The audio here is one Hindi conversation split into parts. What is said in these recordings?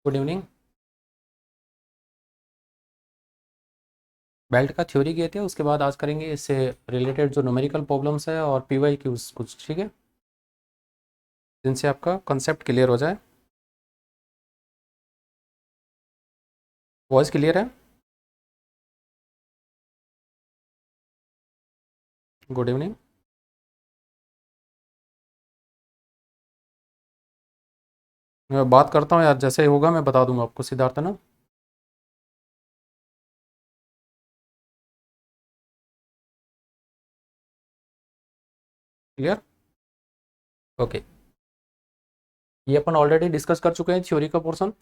Good evening. बेल्ट का थ्योरी किए थे, उसके बाद आज करेंगे इससे रिलेटेड जो न्यूमेरिकल प्रॉब्लम्स है और पीवाई क्यूज कुछ, ठीक है, जिनसे आपका कंसेप्ट क्लियर हो जाए। वॉइस क्लियर है? Good evening. मैं बात करता हूँ यार, जैसे ही होगा मैं बता दूंगा आपको, सिद्धार्थ, है ना? क्लियर? ओके। ये अपन ऑलरेडी डिस्कस कर चुके हैं थ्योरी का पोर्शन।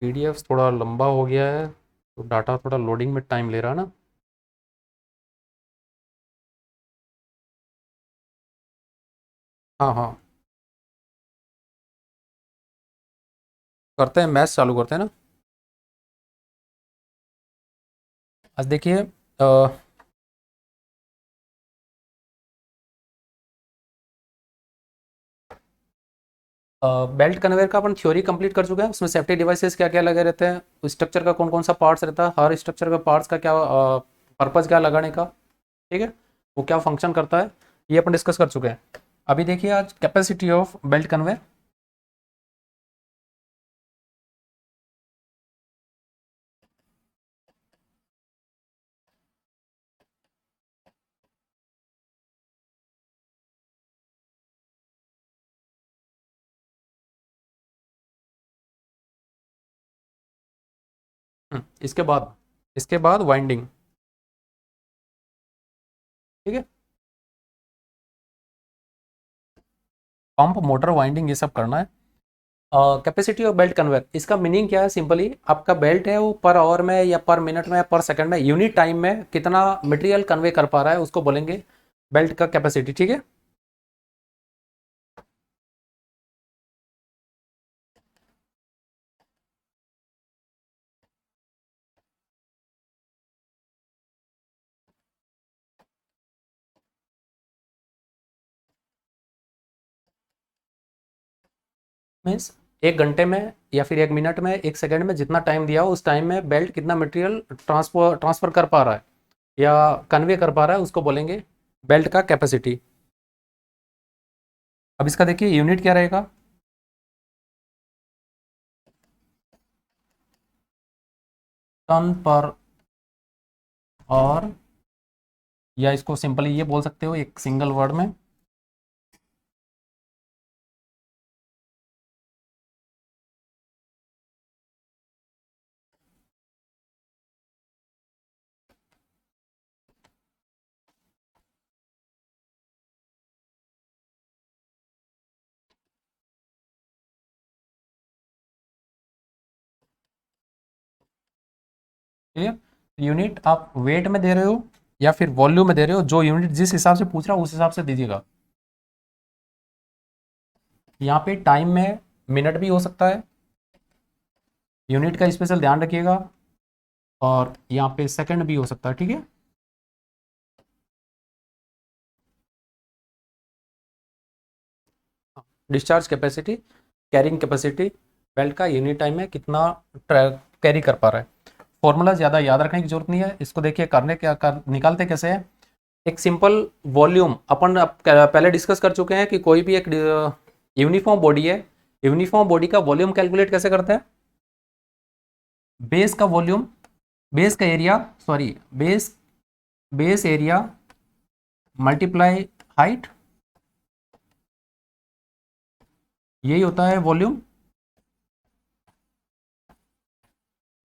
पीडीएफ थोड़ा लंबा हो गया है तो डाटा थोड़ा लोडिंग में टाइम ले रहा है ना। हाँ हाँ, करते हैं, मैथ्स चालू करते हैं ना। आज देखिए, बेल्ट कन्वेयर का अपन थ्योरी कंप्लीट कर चुके हैं। उसमें सेफ्टी डिवाइसेस क्या क्या लगे रहते हैं, स्ट्रक्चर का कौन कौन सा पार्ट्स रहता है, हर स्ट्रक्चर का पार्ट्स का क्या पर्पज क्या लगाने का, ठीक है, वो क्या फंक्शन करता है, ये अपन डिस्कस कर चुके हैं। अभी देखिए आज कैपेसिटी ऑफ बेल्ट कन्वेयर। इसके बाद वाइंडिंग, ठीक है, पंप मोटर वाइंडिंग ये सब करना है। कैपेसिटी ऑफ बेल्ट कन्वेयर, इसका मीनिंग क्या है? सिंपली आपका बेल्ट है वो पर आवर में या पर मिनट में या पर सेकंड में, यूनिट टाइम में कितना मटेरियल कन्वे कर पा रहा है, उसको बोलेंगे बेल्ट का कैपेसिटी, ठीक है। मीन्स एक घंटे में या फिर एक मिनट में, एक सेकंड में, जितना टाइम दिया हो उस टाइम में बेल्ट कितना मटेरियल ट्रांसफर कर पा रहा है या कन्वे कर पा रहा है, उसको बोलेंगे बेल्ट का कैपेसिटी। अब इसका देखिए यूनिट क्या रहेगा। टन पर और, या इसको सिंपली ये बोल सकते हो एक सिंगल वर्ड में, क्लियर। यूनिट आप वेट में दे रहे हो या फिर वॉल्यूम में दे रहे हो, जो यूनिट जिस हिसाब से पूछ रहा हो उस हिसाब से दीजिएगा। यहाँ पे टाइम में मिनट भी हो सकता है, यूनिट का स्पेशल ध्यान रखिएगा, और यहाँ पे सेकंड भी हो सकता है, ठीक है। Discharge capacity, carrying capacity, belt का यूनिट टाइम में कितना कैरी कर पा रहा है। फॉर्मूला ज़्यादा याद रखने की जरूरत नहीं है, इसको देखिए करने क्या निकालते कैसे है। एक सिंपल वॉल्यूम अपन पहले डिस्कस कर चुके हैं कि कोई भी एक यूनिफॉर्म बॉडी है, यूनिफॉर्म बॉडी का वॉल्यूम कैलकुलेट कैसे करते हैं? बेस का वॉल्यूम, बेस का area, sorry, base base area multiply height, यही होता है वॉल्यूम।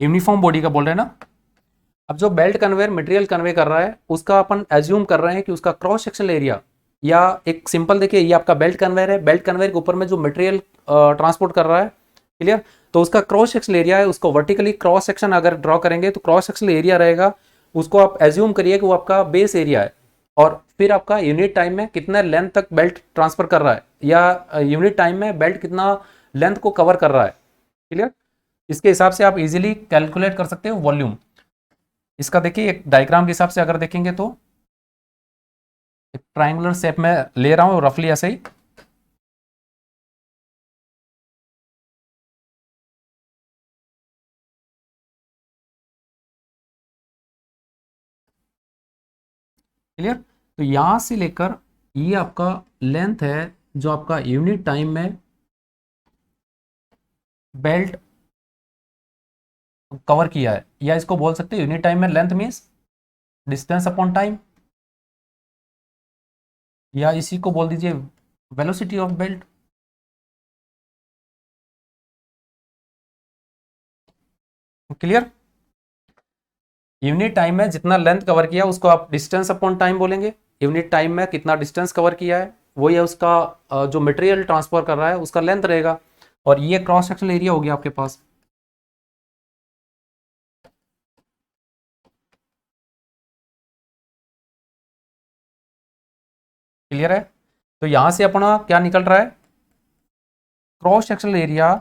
यूनिफॉर्म बॉडी का बोल रहे हैं ना। अब जो बेल्ट कन्वेयर मटेरियल कन्वे कर रहा है उसका अपन एज्यूम कर रहे हैं कि उसका क्रॉस सेक्शनल एरिया, या एक सिंपल देखिए ये आपका बेल्ट कन्वेयर है, बेल्ट कन्वेयर के ऊपर में जो मटेरियल ट्रांसपोर्ट कर रहा है, क्लियर, तो उसका क्रॉस सेक्शनल एरिया है, उसको वर्टिकली क्रॉस सेक्शन अगर ड्रॉ करेंगे तो क्रॉस सेक्शनल एरिया रहेगा, उसको आप एज्यूम करिए कि वो आपका बेस एरिया है, और फिर आपका यूनिट टाइम में कितना लेंथ तक बेल्ट ट्रांसफर कर रहा है, या यूनिट टाइम में बेल्ट कितना लेंथ को कवर कर रहा है, क्लियर। इसके हिसाब से आप इजीली कैलकुलेट कर सकते हो वॉल्यूम। इसका देखिए एक डायग्राम के हिसाब से अगर देखेंगे तो एक ट्राइंगुलर शेप में ले रहा हूँ रफली ऐसे ही। क्लियर। तो यहां से लेकर ये आपका लेंथ है जो आपका यूनिट टाइम में बेल्ट कवर किया है, या इसको बोल सकते हैं यूनिट टाइम में length means distance upon time, या इसी को बोल दीजिए velocity of belt. Clear. Unit time में जितना लेंथ कवर किया उसको आप डिस्टेंस अपॉन टाइम बोलेंगे। यूनिट टाइम में कितना डिस्टेंस कवर किया है वही है उसका जो मटेरियल ट्रांसफर कर रहा है उसका लेंथ रहेगा। और ये क्रॉस सेक्शनल एरिया हो गया आपके पास। क्लियर है। तो यहां से अपना क्या निकल रहा है, cross sectional area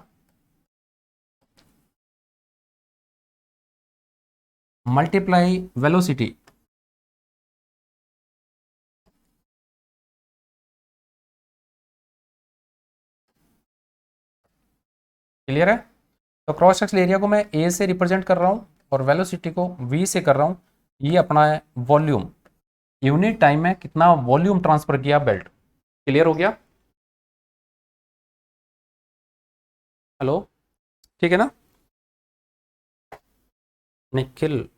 multiply velocity. Clear है। तो क्रॉस सेक्शनल एरिया को मैं ए से रिप्रेजेंट कर रहा हूं और वेलोसिटी को वी से कर रहा हूं। ये अपना है वॉल्यूम, यूनिट टाइम में कितना वॉल्यूम ट्रांसफर किया बेल्ट। क्लियर हो गया। हेलो, ठीक है ना निखिल।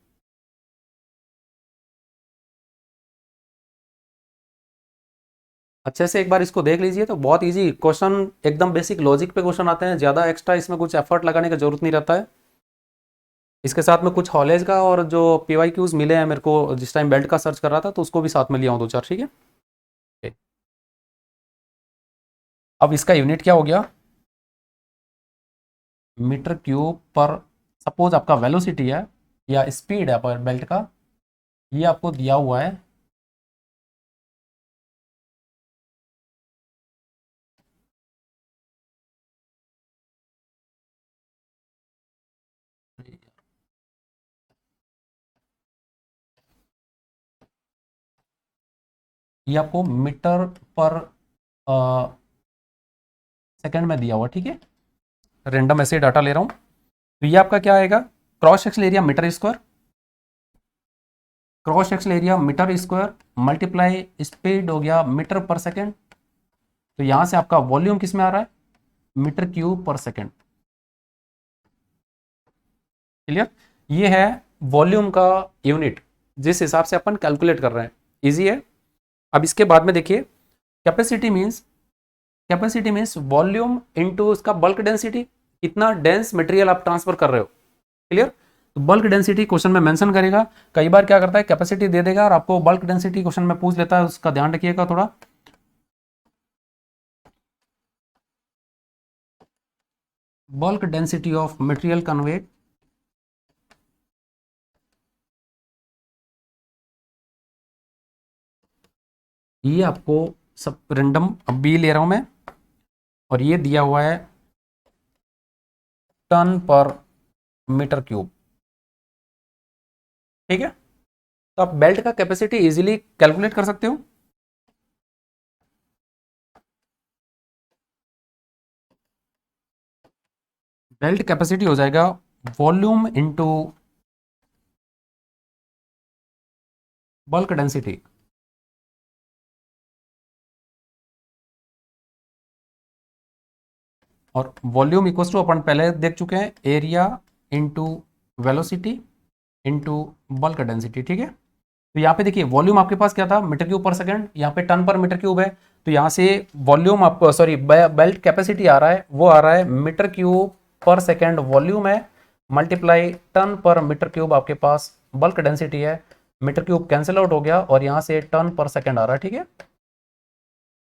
अच्छे से एक बार इसको देख लीजिए, तो बहुत इजी क्वेश्चन, एकदम बेसिक लॉजिक पे क्वेश्चन आते हैं, ज़्यादा एक्स्ट्रा इसमें कुछ एफर्ट लगाने की जरूरत नहीं रहता है। इसके साथ में कुछ हॉलेज का और जो पीवाई क्यूज मिले हैं मेरे को जिस टाइम बेल्ट का सर्च कर रहा था, तो उसको भी साथ में लिया हूँ दो चार, ठीक है। Okay. अब इसका यूनिट क्या हो गया, मीटर क्यूब पर। सपोज आपका वेलोसिटी है या स्पीड है पर बेल्ट का, ये आपको दिया हुआ है ये आपको मीटर पर सेकंड में दिया हुआ, ठीक है। रेंडम ऐसे डाटा ले रहा हूँ। तो ये आपका क्या आएगा, cross sectional area metre square, cross sectional area metre square multiply speed हो गया मीटर पर सेकंड। तो यहां से आपका वॉल्यूम किस में आ रहा है, मीटर क्यूब पर सेकंड। क्लियर। ये है वॉल्यूम का यूनिट जिस हिसाब से अपन कैलकुलेट कर रहे हैं, इजी है। अब इसके बाद में देखिए, capacity means, capacity means volume into उसका बल्क डेंसिटी, कितना डेंस मटेरियल आप ट्रांसफर कर रहे हो। क्लियर। तो बल्क डेंसिटी क्वेश्चन में मेंशन करेगा, कई बार क्या करता है कैपेसिटी दे देगा और आपको बल्क डेंसिटी क्वेश्चन में पूछ लेता है, उसका ध्यान रखिएगा थोड़ा। Bulk density of material convey, ये आपको सब रेंडम अब भी ले रहा हूं मैं, और ये दिया हुआ है टन पर मीटर क्यूब, ठीक है। तो आप बेल्ट का कैपेसिटी इजीली कैलकुलेट कर सकते हो। बेल्ट कैपेसिटी हो जाएगा वॉल्यूम इनटू बल्क डेंसिटी। और वॉल्यूम इक्वल टू अपन पहले देख चुके हैं, area into velocity into bulk density, ठीक है। तो यहाँ पे देखिए वॉल्यूम आपके पास क्या था, मीटर क्यूब पर सेकंड, यहाँ पे टन पर मीटर क्यूब है। तो यहाँ से वॉल्यूम आपको सॉरी बेल्ट कैपेसिटी आ रहा है, वो आ रहा है मीटर क्यूब पर सेकंड वॉल्यूम है, मल्टीप्लाई टन पर मीटर क्यूब आपके पास बल्क डेंसिटी है। मीटर क्यूब कैंसिल आउट हो गया और यहाँ से टन पर सेकंड आ रहा है, ठीक है।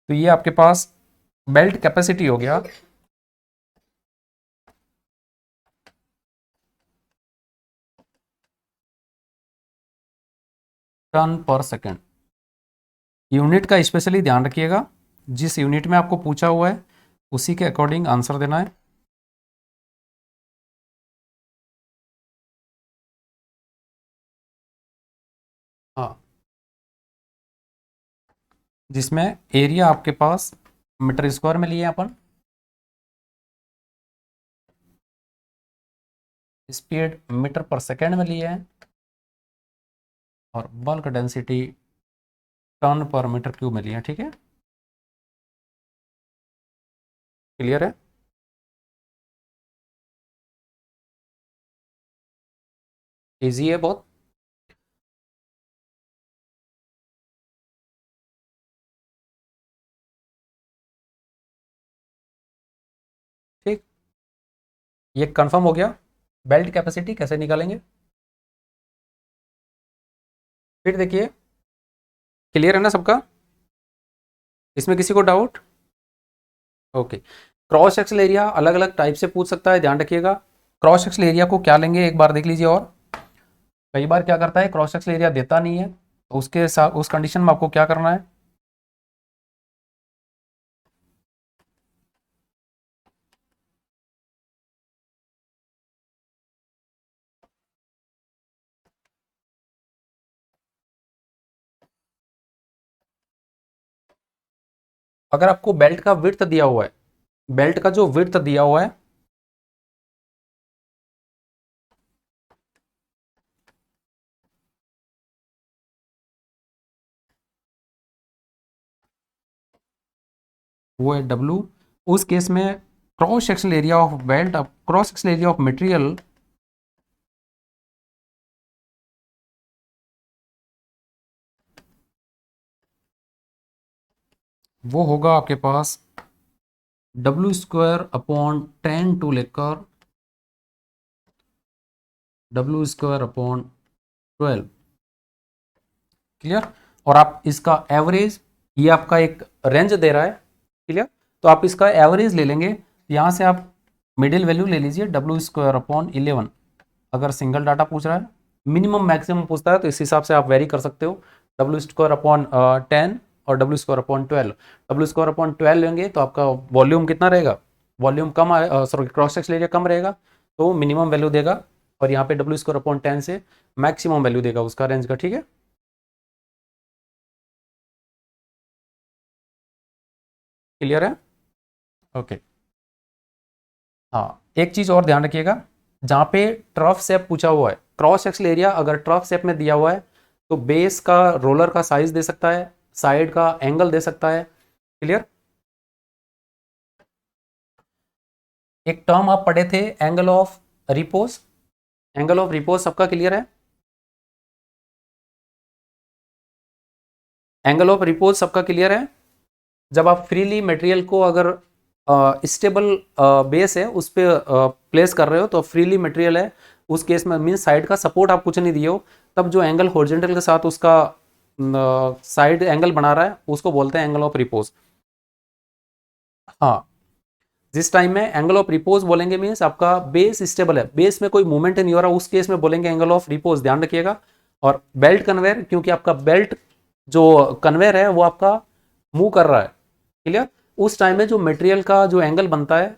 तो ये आपके पास बेल्ट कैपेसिटी हो गया टन पर सेकंड। यूनिट का स्पेशली ध्यान रखिएगा, जिस यूनिट में आपको पूछा हुआ है उसी के अकॉर्डिंग आंसर देना है। हाँ, जिसमें एरिया आपके पास मीटर स्क्वायर में लिए अपन, स्पीड मीटर पर सेकेंड में लिए हैं, और बल्क डेंसिटी टन पर मीटर क्यूब में लिए हैं। ठीक है, क्लियर है? इजी है बहुत। ठीक, ये कंफर्म हो गया। बेल्ट कैपेसिटी कैसे निकालेंगे, फिर देखिए, क्लियर है ना सबका? इसमें किसी को doubt? Okay. Cross sectional area अलग अलग टाइप से पूछ सकता है, ध्यान रखिएगा। क्रॉस सेक्शनल एरिया को क्या लेंगे एक बार देख लीजिए। और कई बार क्या करता है, क्रॉस सेक्शनल एरिया देता नहीं है, तो उसके साथ उस कंडीशन में आपको क्या करना है, अगर आपको बेल्ट का विड्थ दिया हुआ है, बेल्ट का जो विड्थ दिया हुआ है, वो है W, उस केस में cross sectional area of belt, cross sectional area of material वो होगा आपके पास W² अपॉन 10 टू लेकर W²अपॉन 12। क्लियर? और आप इसका एवरेज, ये आपका एक रेंज दे रहा है, क्लियर? तो आप इसका एवरेज ले लेंगे, यहां से आप मिडिल वैल्यू ले लीजिए W²अपॉन 11। अगर सिंगल डाटा पूछ रहा है, मिनिमम मैक्सिमम पूछता है, तो इस हिसाब से आप वेरी कर सकते हो। W²अपॉन 10 और W²अपॉन 12। W²अपॉन 12 लेंगे तो आपका वॉल्यूम कितना रहेगा, वॉल्यूम कम, सॉरी क्रॉस सेक्शनल एरिया कम रहेगा, तो मिनिमम वैल्यू देगा। और यहाँ पे W²अपॉन 10 से मैक्सिमम वैल्यू देगा उसका रेंज का। ठीक है, क्लियर है? ओके। हाँ, एक चीज और ध्यान रखिएगा, जहाँ पे ट्रफ शेप पूछा हुआ है, क्रॉस सेक्शनल एरिया अगर ट्रफ शेप में दिया हुआ है, तो बेस का रोलर का साइज दे सकता है, साइड का एंगल दे सकता है। क्लियर? एक टर्म आप पढ़े थे, angle of repose, angle of repose सबका क्लियर है? एंगल ऑफ रिपोज सबका क्लियर है? जब आप फ्रीली मटेरियल को अगर स्टेबल बेस है उस पर प्लेस कर रहे हो, तो फ्रीली मटेरियल है, उस केस में मीन साइड का सपोर्ट आप कुछ नहीं दिए हो, तब जो एंगल हॉरिजॉन्टल के साथ उसका साइड एंगल बना रहा है, उसको बोलते हैं एंगल ऑफ रिपोज। हाँ, जिस टाइम में एंगल ऑफ रिपोज बोलेंगे मीन्स आपका बेस स्टेबल है, बेस में कोई मूवमेंट नहीं हो रहा, उस केस में बोलेंगे एंगल ऑफ रिपोज, ध्यान रखिएगा। और बेल्ट कन्वेयर, क्योंकि आपका बेल्ट जो कन्वेयर है वो आपका मूव कर रहा है, क्लियर? उस टाइम में जो मटेरियल का जो एंगल बनता है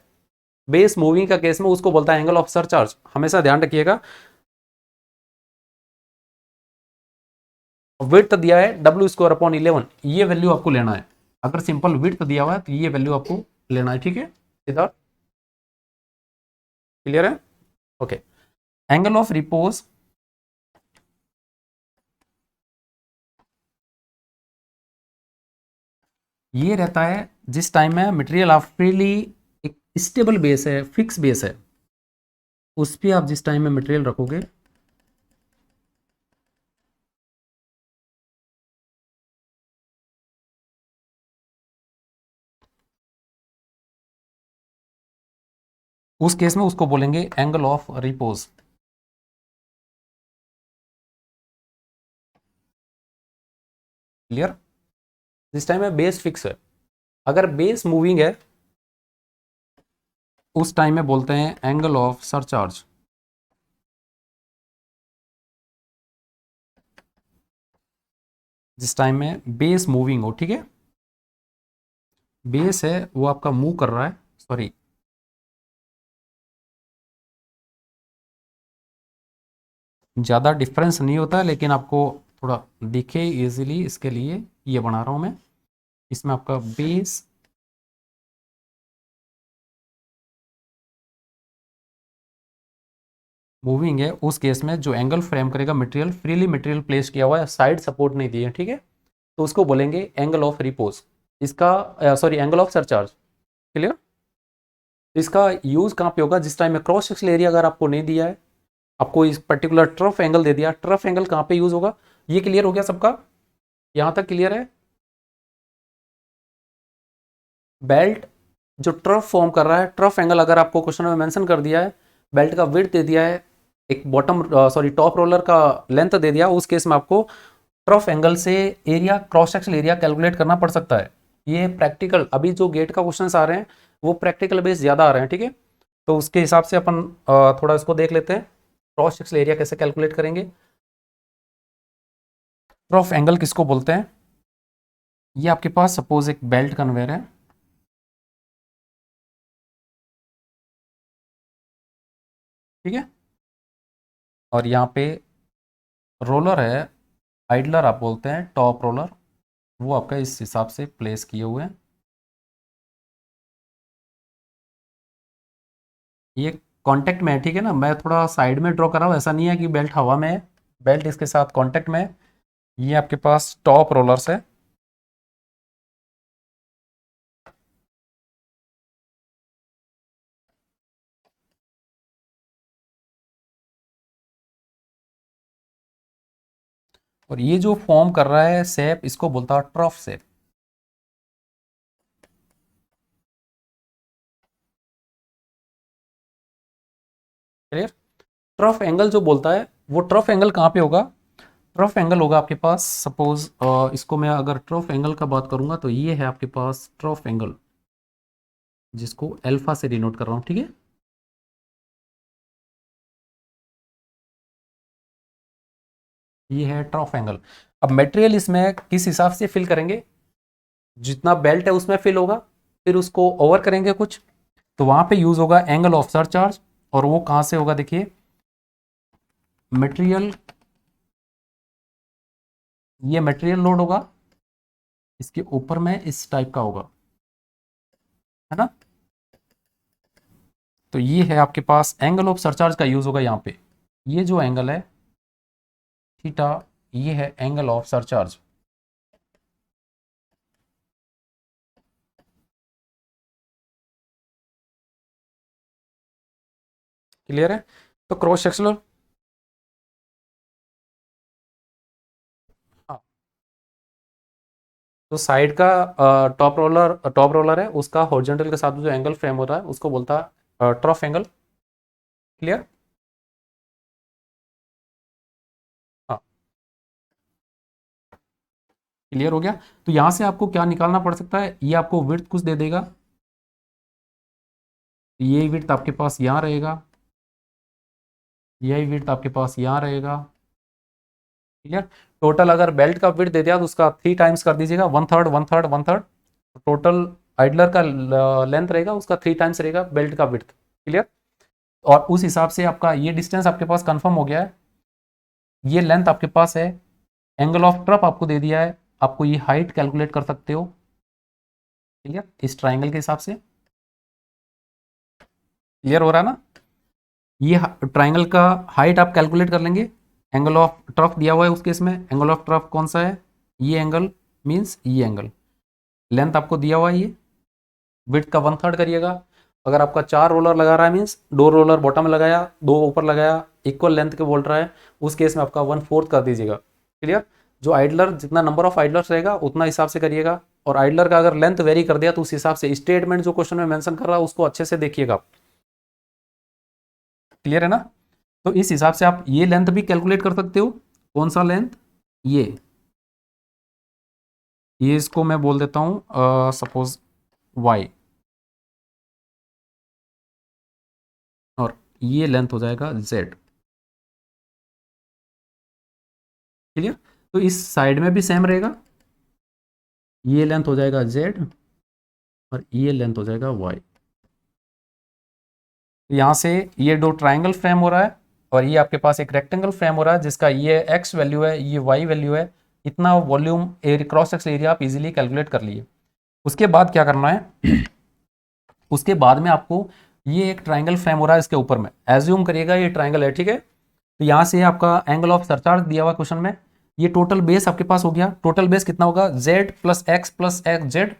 बेस मूविंग का केस में, उसको बोलता है एंगल ऑफ सरचार्ज, हमेशा ध्यान रखिएगा। विड्थ दिया है W²अपॉन 11, ये वैल्यू आपको लेना है। अगर सिंपल विड्थ दिया हुआ है तो ये वैल्यू आपको लेना है। ठीक है, सिद्धार्थ, क्लियर है? ओके। एंगल ऑफ रिपोज ये रहता है जिस टाइम में मटेरियल आप फ्रीली, एक स्टेबल बेस है, फिक्स बेस है, उस पर आप जिस टाइम में मटेरियल रखोगे, उस केस में उसको बोलेंगे एंगल ऑफ रिपोज। क्लियर? जिस टाइम में बेस फिक्स है, अगर बेस मूविंग है, उस टाइम में बोलते हैं एंगल ऑफ सरचार्ज। जिस टाइम में बेस मूविंग हो, ठीक है, बेस है वो आपका मूव कर रहा है, सॉरी ज़्यादा डिफरेंस नहीं होता है, लेकिन आपको थोड़ा दिखे इजीली इसके लिए ये बना रहा हूँ मैं। इसमें आपका बेस मूविंग है, उस केस में जो एंगल फ्रेम करेगा मटेरियल, फ्रीली मटेरियल प्लेस किया हुआ है, साइड सपोर्ट नहीं दिए, ठीक है, तो उसको बोलेंगे एंगल ऑफ रिपोज। इसका sorry angle of surcharge. Clear. इसका यूज कहाँ पे होगा, जिस टाइम में क्रॉस सेक्शनल एरिया अगर आपको नहीं दिया है, आपको इस पर्टिकुलर ट्रफ एंगल दे दिया, ट्रफ एंगल कहाँ पे यूज होगा, ये क्लियर हो गया सबका, यहां तक क्लियर है। बेल्ट जो ट्रफ फॉर्म कर रहा है, ट्रफ एंगल अगर आपको क्वेश्चन में मेंशन कर दिया है, बेल्ट का विड्थ दे दिया है, एक बॉटम सॉरी टॉप रोलर का लेंथ दे दिया, उस केस में आपको ट्रफ एंगल से area, cross sectional area calculate करना पड़ सकता है। ये प्रैक्टिकल, अभी जो गेट का क्वेश्चन आ रहे हैं वो प्रैक्टिकल बेस ज़्यादा आ रहे हैं, ठीक है, तो उसके हिसाब से अपन थोड़ा इसको देख लेते हैं, क्रॉस सेक्शनल एरिया कैसे कैलकुलेट करेंगे। ट्रफ एंगल किसको बोलते हैं, ये आपके पास सपोज एक बेल्ट कन्वेयर है, ठीक है, और यहाँ पे रोलर है, आइडलर आप बोलते हैं, टॉप रोलर, वो आपका इस हिसाब से प्लेस किए हुए हैं। ये कांटेक्ट में है, ठीक है ना, मैं थोड़ा साइड में ड्रॉ कर रहा हूँ, ऐसा नहीं है कि बेल्ट हवा में है, बेल्ट इसके साथ कांटेक्ट में है। ये आपके पास टॉप रोलर्स है, और ये जो फॉर्म कर रहा है शेप, इसको बोलता है trough shape. Clear. Trough angle जो बोलता है, वो ट्रफ एंगल कहाँ पे होगा, ट्रफ एंगल होगा आपके पास सपोज, इसको मैं अगर ट्रफ एंगल का बात करूंगा तो ये है आपके पास ट्रफ एंगल, जिसको अल्फा से डिनोट कर रहा हूँ, ठीक है, ये है ट्रफ एंगल। अब मटेरियल इसमें किस हिसाब से फिल करेंगे, जितना बेल्ट है उसमें फिल होगा, फिर उसको ओवर करेंगे कुछ, तो वहां पे यूज होगा एंगल ऑफ सरचार्ज, और वो कहां से होगा, देखिए मटेरियल, ये मटेरियल लोड होगा, इसके ऊपर में इस टाइप का होगा, है ना, तो ये है आपके पास एंगल ऑफ सरचार्ज का यूज होगा यहाँ पे, ये जो एंगल है थीटा, ये है एंगल ऑफ सरचार्ज। क्लियर है। तो क्रॉस सेक्शनल, हाँ, तो साइड का टॉप रोलर है, उसका हॉरिजॉन्टल के साथ जो एंगल फ्रेम होता है उसको बोलता है ट्रफ एंगल। क्लियर। हाँ, क्लियर हो गया। तो यहां से आपको क्या निकालना पड़ सकता है, ये आपको विड्थ कुछ दे देगा, ये विड्थ आपके पास यहाँ रहेगा, यही विड्थ आपके पास यहाँ रहेगा। क्लियर। टोटल अगर बेल्ट का विड्थ दे दिया तो उसका 3 टाइम्स कर दीजिएगा, 1/3 1/3 1/3, टोटल आइडलर का लेंथ रहेगा उसका 3 टाइम्स रहेगा बेल्ट का विड्थ। क्लियर। और उस हिसाब से आपका ये डिस्टेंस आपके पास कंफर्म हो गया है, ये लेंथ आपके पास है, एंगल ऑफ ट्रफ आपको दे दिया है, आपको ये हाइट कैलकुलेट कर सकते हो। क्लियर, इस ट्राइंगल के हिसाब से। क्लियर हो रहा है ना, ये ट्राइंगल का हाइट आप कैलकुलेट कर लेंगे, एंगल ऑफ ट्रफ दिया हुआ है उस केस में, एंगल ऑफ ट्रफ कौन सा है, ये एंगल मीन्स ये एंगल, लेंथ आपको दिया हुआ है ये, विड्थ का 1/3 करिएगा। अगर आपका 4 रोलर लगा रहा है मीन्स 2 रोलर बॉटम में लगाया, 2 ऊपर लगाया, इक्वल लेंथ के बोल रहा है, उस केस में आपका 1/4 कर दीजिएगा। क्लियर। जो आइडलर, जितना नंबर ऑफ आइडलर्स रहेगा उतना हिसाब से करिएगा, और आइडलर का अगर लेंथ वेरी कर दिया तो उस हिसाब से स्टेटमेंट जो क्वेश्चन में मेंशन कर रहा है उसको अच्छे से देखिएगा। क्लियर है ना। तो इस हिसाब से आप ये लेंथ भी कैलकुलेट कर सकते हो, कौन सा लेंथ, ये इसको मैं बोल देता हूं सपोज y, और ये लेंथ हो जाएगा z। क्लियर। तो इस साइड में भी सेम रहेगा, ये लेंथ हो जाएगा z, और ये लेंथ हो जाएगा y। तो यहाँ से ये दो ट्राइंगल फ्रेम हो रहा है, और ये आपके पास एक रेक्टेंगल फ्रेम हो रहा है जिसका ये x वैल्यू है, ये y वैल्यू है, इतना वॉल्यूम क्रॉस सेक्शनल एरिया आप इजीली कैलकुलेट कर लिए। उसके बाद क्या करना है उसके बाद में आपको ये एक ट्राइंगल फ्रेम हो रहा है इसके ऊपर में, एज्यूम करिएगा ये ट्राइंगल है, ठीक है। तो यहाँ से आपका एंगल ऑफ सरचार्ज दिया हुआ क्वेश्चन में, ये टोटल बेस आपके पास हो गया। टोटल बेस कितना होगा, z plus x Z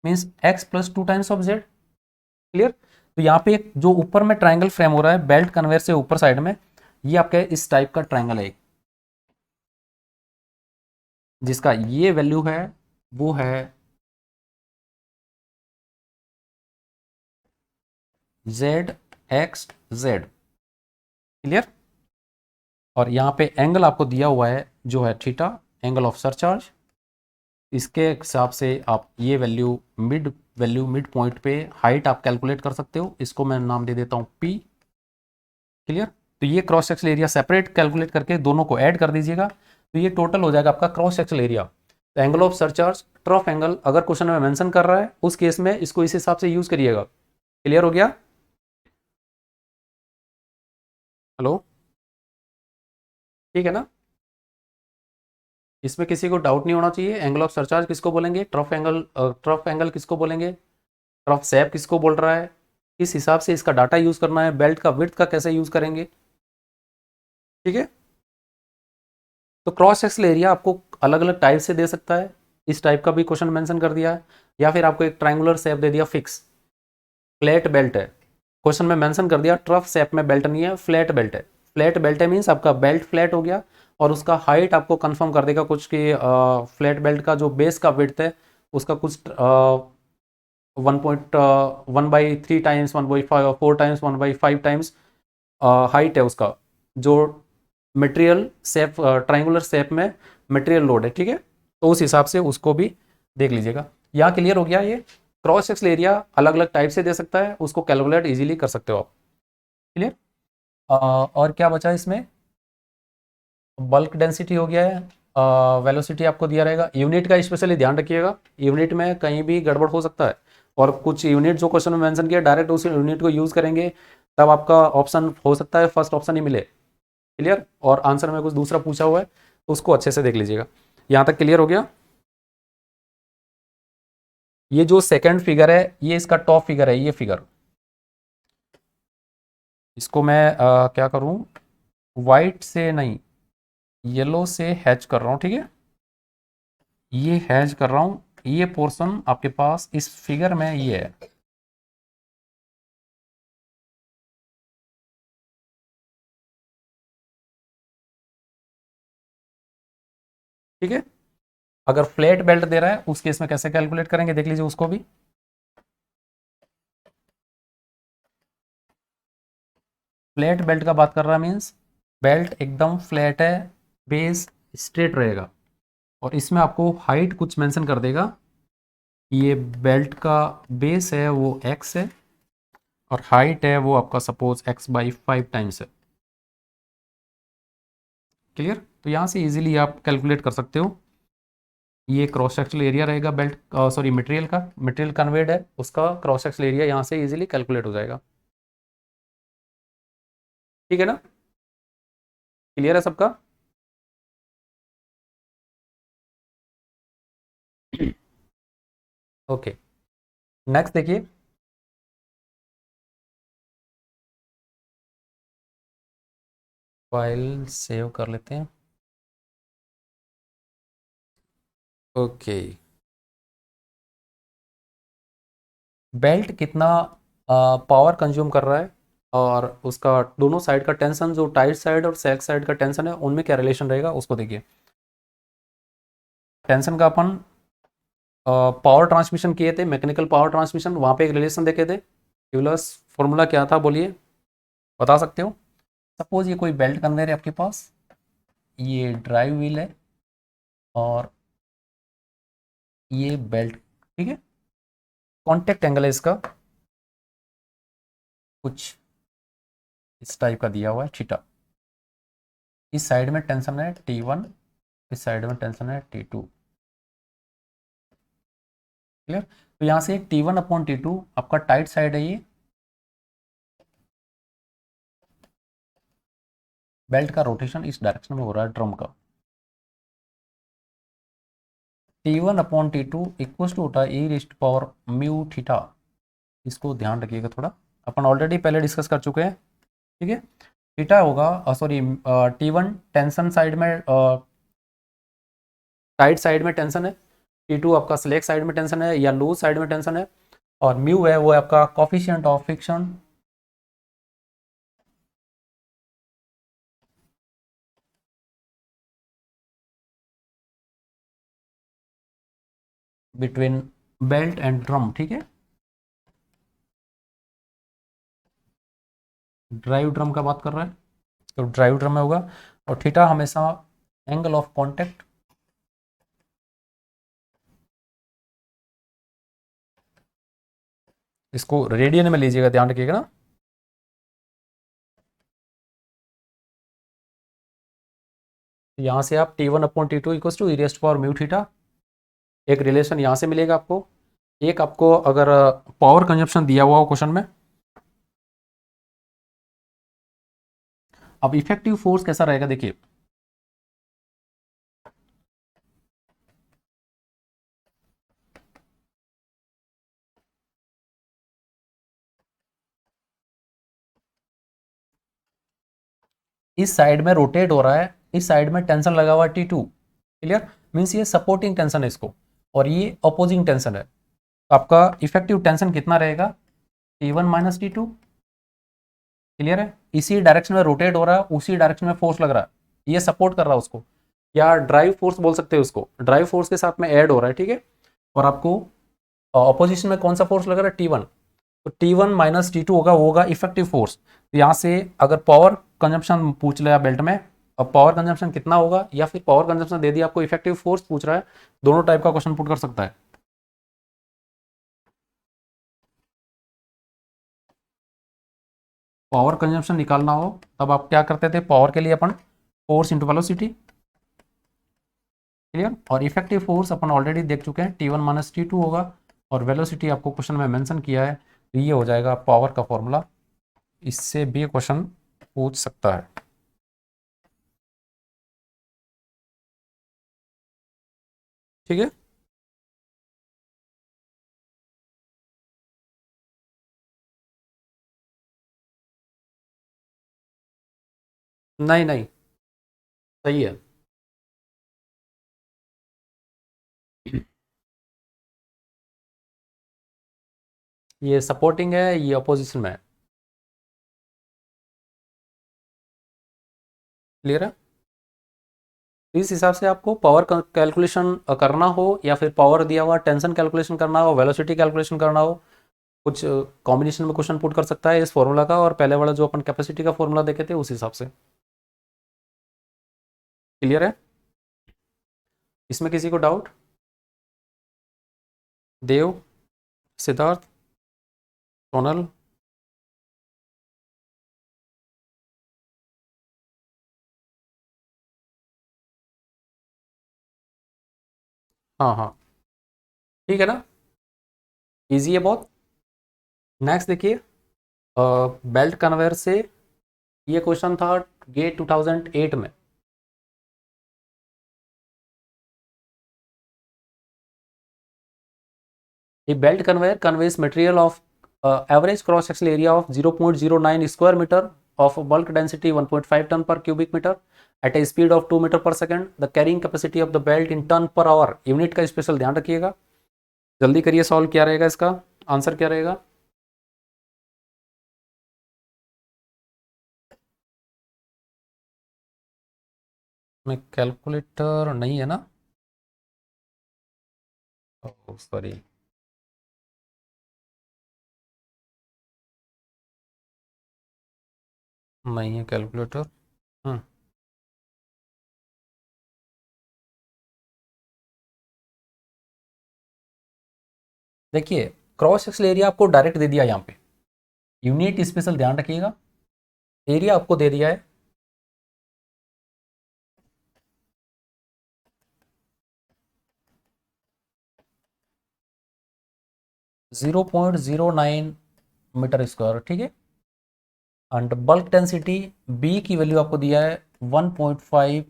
means x plus 2 times of z। Clear. तो यहाँ पे एक जो ऊपर में ट्राइंगल फ्रेम हो रहा है बेल्ट कन्वेयर से ऊपर साइड में, ये आपका इस टाइप का ट्राइंगल है, जिसका ये वैल्यू है वो है z x z। क्लियर। और यहाँ पे एंगल आपको दिया हुआ है जो है थीटा, एंगल ऑफ सरचार्ज। इसके हिसाब से आप ये वैल्यू मिड पॉइंट पे हाइट आप कैलकुलेट कर सकते हो। इसको मैं नाम दे देता हूँ P। क्लियर। तो ये cross sectional area separate calculate करके दोनों को ऐड कर दीजिएगा, तो ये टोटल हो जाएगा आपका क्रॉस सेक्शनल एरिया। तो angle of surcharge trough angle अगर क्वेश्चन में मेंशन कर रहा है उस केस में इसको इस हिसाब से यूज करिएगा। क्लियर हो गया। हेलो, ठीक है ना। इसमें किसी को डाउट नहीं होना चाहिए। एंगल ऑफ सरचार्ज किसको बोलेंगे, ट्रफ एंगल किसको बोलेंगे, ट्रफ सैप किसको बोल रहा है, किस हिसाब से इसका डाटा यूज करना है, बेल्ट का विड्थ का कैसे यूज करेंगे। ठीक है। तो क्रॉस सेक्शनल एरिया आपको अलग अलग टाइप से दे सकता है, इस टाइप का भी क्वेश्चन मेंशन कर दिया है, या फिर आपको एक ट्रायंगुलर शेप दे दिया फिक्स, फ्लैट बेल्ट है, क्वेश्चन में मेंशन कर दिया ट्रफ शेप में बेल्ट नहीं है, फ्लैट बेल्ट है। फ्लैट बेल्ट है मीन्स आपका बेल्ट फ्लैट हो गया, और उसका हाइट आपको कंफर्म कर देगा कुछ कि फ्लैट बेल्ट का जो बेस का विड्थ है उसका कुछ 1.1/3 टाइम्स 1/4 टाइम्स 1/5 टाइम्स हाइट है उसका, जो मटेरियल शेप ट्राइंगुलर शेप में मटेरियल लोड है। ठीक है। तो उस हिसाब से उसको भी देख लीजिएगा। यहाँ क्लियर हो गया। ये क्रॉस सेक्शनल एरिया अलग अलग टाइप से दे सकता है, उसको कैलकुलेट इजीली कर सकते हो आप। क्लियर। और क्या बचा इसमें, बल्क डेंसिटी हो गया है, वेलोसिटी आपको दिया रहेगा। यूनिट का स्पेशली ध्यान रखिएगा, यूनिट में कहीं भी गड़बड़ हो सकता है, और कुछ यूनिट जो क्वेश्चन में मेंशन किया डायरेक्ट उस यूनिट को यूज करेंगे तब आपका ऑप्शन हो सकता है फर्स्ट ऑप्शन ही मिले। क्लियर। और आंसर में कुछ दूसरा पूछा हुआ है तो उसको अच्छे से देख लीजिएगा। यहाँ तक क्लियर हो गया। ये जो सेकंड फिगर है ये इसका टॉप फिगर है, ये फिगर, इसको मैं क्या करूँ, वाइट से नहीं येलो से हैच कर रहा हूँ। ठीक है। ये हैच कर रहा हूँ, ये पोर्शन आपके पास इस फिगर में ये है। ठीक है। अगर फ्लैट बेल्ट दे रहा है उस केस में कैसे कैलकुलेट करेंगे देख लीजिए उसको भी। फ्लैट बेल्ट का बात कर रहा है मीन्स बेल्ट एकदम फ्लैट है, बेस स्ट्रेट रहेगा, और इसमें आपको हाइट कुछ मेंशन कर देगा। ये बेल्ट का बेस है वो x है, और हाइट है वो आपका सपोज x/5 टाइम्स है। क्लियर। तो यहाँ से इजीली आप कैलकुलेट कर सकते हो। ये क्रॉस सेक्शनल एरिया रहेगा बेल्ट, सॉरी मटेरियल का, मटेरियल कन्वेड है उसका क्रॉस सेक्शनल एरिया यहाँ से इजीली कैलकुलेट हो जाएगा। ठीक है ना। क्लियर है सबका। ओके। नेक्स्ट देखिए, फाइल सेव कर लेते हैं। ओके। बेल्ट कितना पावर कंज्यूम कर रहा है, और उसका दोनों साइड का टेंशन, जो टाइट साइड और सैग साइड का टेंशन है उनमें क्या रिलेशन रहेगा उसको देखिए। टेंशन का अपन पावर ट्रांसमिशन किए थे, मैकेनिकल पावर ट्रांसमिशन, वहाँ पे एक रिलेशन देखे थे। यूलर्स फॉर्मूला क्या था बोलिए, बता सकते हो। सपोज ये कोई बेल्ट कन्वेयर है आपके पास, ये ड्राइव व्हील है, और ये बेल्ट। ठीक है। कॉन्टेक्ट एंगल है इसका कुछ इस टाइप का दिया हुआ है थीटा। इस साइड में टेंशन है T1, इस साइड में टेंशन है T2। क्लियर। तो यहाँ से T1/T2 आपका टाइट साइड है, ये बेल्ट का रोटेशन इस डायरेक्शन में हो रहा है ड्रम का। T1 upon T2 equal to होता है e⁻μ थीटा। इसको ध्यान रखिएगा थोड़ा, अपन ऑलरेडी पहले डिस्कस कर चुके हैं, ठीक है। थीटा होगा, सॉरी, T1 टेंशन साइड में, टाइट साइड में टेंशन है, T2 आपका स्लेक साइड में टेंशन है या लूज साइड में टेंशन है, और म्यू है वो है आपका coefficient of friction between belt and drum, ठीक है। ड्राइव ड्रम का बात कर रहा है तो ड्राइव ड्रम में होगा, और थीटा हमेशा एंगल ऑफ कांटेक्ट इसको रेडियन में लीजिएगा, ध्यान रखिएगा ना। यहाँ से आप T1 upon T2 equal to e⁻μ theta, एक रिलेशन यहाँ से मिलेगा आपको। एक आपको अगर पावर कंजप्शन दिया हुआ हो क्वेश्चन में, अब इफेक्टिव फोर्स कैसा रहेगा देखिए, इस साइड में रोटेट हो रहा है, इस साइड में टेंशन लगा हुआ है T2, क्लियर, मीन्स ये सपोर्टिंग टेंशन है इसको, और ये अपोजिंग टेंशन है। तो आपका इफेक्टिव टेंशन कितना रहेगा, T1 माइनस T2, क्लियर है। इसी डायरेक्शन में रोटेट हो रहा है, उसी डायरेक्शन में फोर्स लग रहा है, ये सपोर्ट कर रहा है उसको, या ड्राइव फोर्स बोल सकते हैं उसको, ड्राइव फोर्स के साथ में ऐड हो रहा है, ठीक है। और आपको ऑपोजिशन में कौन सा फोर्स लग रहा है, T1, तो T1 माइनस T2 होगा, वो होगा इफेक्टिव फोर्स। तो यहाँ से अगर पावर कंजप्शन पूछ लिया बेल्ट में, अब पावर कंजप्शन कितना होगा, या फिर पावर कंजप्शन दे दिया आपको, इफेक्टिव फोर्स पूछ रहा है, दोनों टाइप का क्वेश्चन पुट कर सकता है। पावर कंजप्शन निकालना हो तब आप क्या करते थे, पावर के लिए अपन फोर्स इंटू वेलोसिटी, क्लियर, और इफेक्टिव फोर्स अपन ऑलरेडी देख चुके हैं, T1 माइनस T2 होगा, और वेलोसिटी आपको क्वेश्चन में मेंशन किया है, तो ये हो जाएगा पावर का फॉर्मूला। इससे भी क्वेश्चन पूछ सकता है, ठीक है। नहीं नहीं, सही है। ये सपोर्टिंग है, ये अपोजिशन में है, क्लियर है। तो इस हिसाब से आपको पावर कैलकुलेशन करना हो, या फिर पावर दिया हुआ टेंशन कैलकुलेशन करना हो, वेलोसिटी कैलकुलेशन करना हो, कुछ कॉम्बिनेशन में क्वेश्चन पुट कर सकता है इस फॉर्मूला का, और पहले वाला जो अपन कैपेसिटी का फॉर्मूला देखे थे उस हिसाब से, क्लियर है। इसमें किसी को डाउट, देव, सिद्धार्थ, सोनल, हाँ हाँ, ठीक है ना, इजी है बहुत। नेक्स्ट देखिए, बेल्ट कन्वेयर से ये क्वेश्चन था गेट 2008 में। A belt conveyor conveys material of average cross sectional area of 0.09 square meter of bulk density 1.5 ton per cubic meter at a speed of 2 meter per second. The carrying capacity of the belt in ton per hour, unit का स्पेशल ध्यान रखिएगा। जल्दी करिए, सॉल्व क्या रहेगा, इसका आंसर क्या रहेगा। में कैलकुलेटर नहीं है ना, सॉरी, नहीं है कैलकुलेटर। हम्म, देखिए क्रॉस सेक्शनल एरिया आपको डायरेक्ट दे दिया, यहाँ पे यूनिट स्पेशल ध्यान रखिएगा, एरिया आपको दे दिया है 0.09 मीटर स्क्वायर, ठीक है। एंड बल्क डेंसिटी बी की वैल्यू आपको दिया है 1.5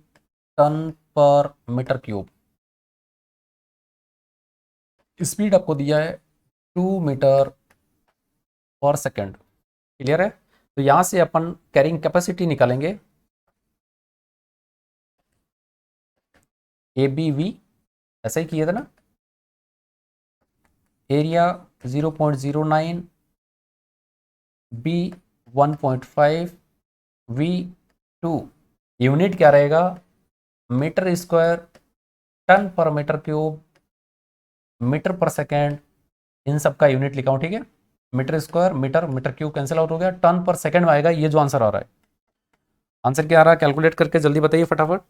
टन पर मीटर क्यूब, स्पीड आपको दिया है 2 मीटर पर सेकेंड। क्लियर है? तो यहां से अपन कैरिंग कैपेसिटी निकालेंगे, ए बी वी, ऐसा ही किया था ना। Area 0.09, B 1.5, we 2। यूनिट क्या रहेगा? मीटर स्क्वायर, टन पर मीटर क्यूब, मीटर पर सेकेंड, इन सब का यूनिट लिखा हूं, ठीक है। Metre square, metre, metre cube cancel out हो गया, टन पर सेकेंड में आएगा ये जो आंसर आ रहा है। आंसर क्या आ रहा है कैलकुलेट करके जल्दी बताइए फटाफट।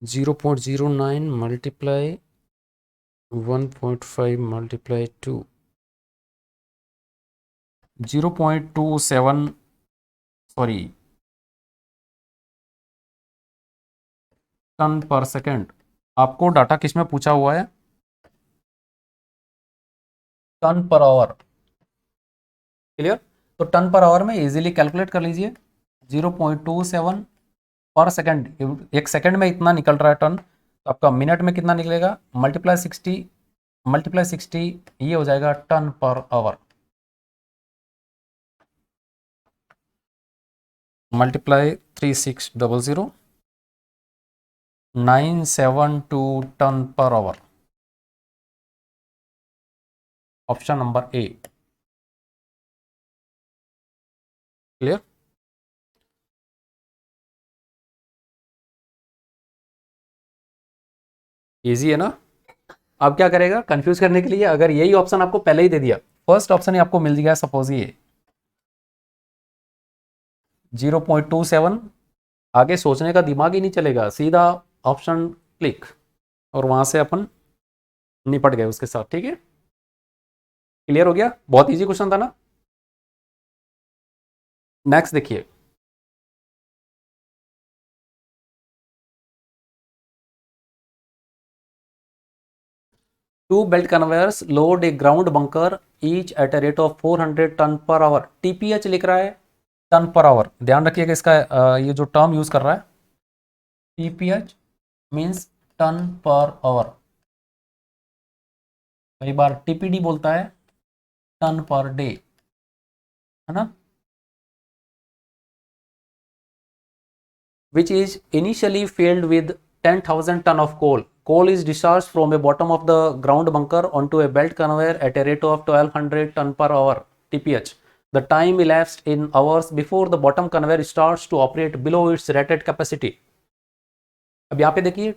0.09 मल्टीप्लाई 1.5 मल्टीप्लाई 2, 0.27, सॉरी, टन पर सेकेंड। आपको डाटा किस में पूछा हुआ है? टन पर आवर। क्लियर? तो टन पर आवर में इजीली कैलकुलेट कर लीजिए, 0.27 पर सेकेंड, एक सेकेंड में इतना निकल रहा है टन, तो आपका मिनट में कितना निकलेगा? मल्टीप्लाई 60, मल्टीप्लाई 60, ये हो जाएगा टन पर आवर। मल्टीप्लाई 3600, 972 टन पर hour. Option number A. Clear? Easy है ना? अब क्या करेगा कंफ्यूज करने के लिए, अगर यही ऑप्शन आपको पहले ही दे दिया, फर्स्ट ऑप्शन ही आपको मिल गया सपोज ये 0.27, आगे सोचने का दिमाग ही नहीं चलेगा, सीधा ऑप्शन क्लिक, और वहां से अपन निपट गए उसके साथ। ठीक है, क्लियर हो गया? बहुत इजी क्वेश्चन था ना। नेक्स्ट देखिए, two belt conveyors load a ground bunker each at a rate of 400 ton पर आवर। टीपीएच लिख रहा है, टन पर आवर। ध्यान रखिएगा इसका ये जो टर्म यूज कर रहा है, टीपीएच मीन्स टन पर आवर। कई बार टीपीडी बोलता है, टन पर डे, है ना। which is initially filled with 10,000 ton of coal. Coal is discharged from the bottom of the ground bunker onto a belt conveyor at a rate of 1200 ton per hour TPH. The time elapsed in hours before the bottom conveyor starts to operate below its rated capacity. अब यहाँ पे देखिए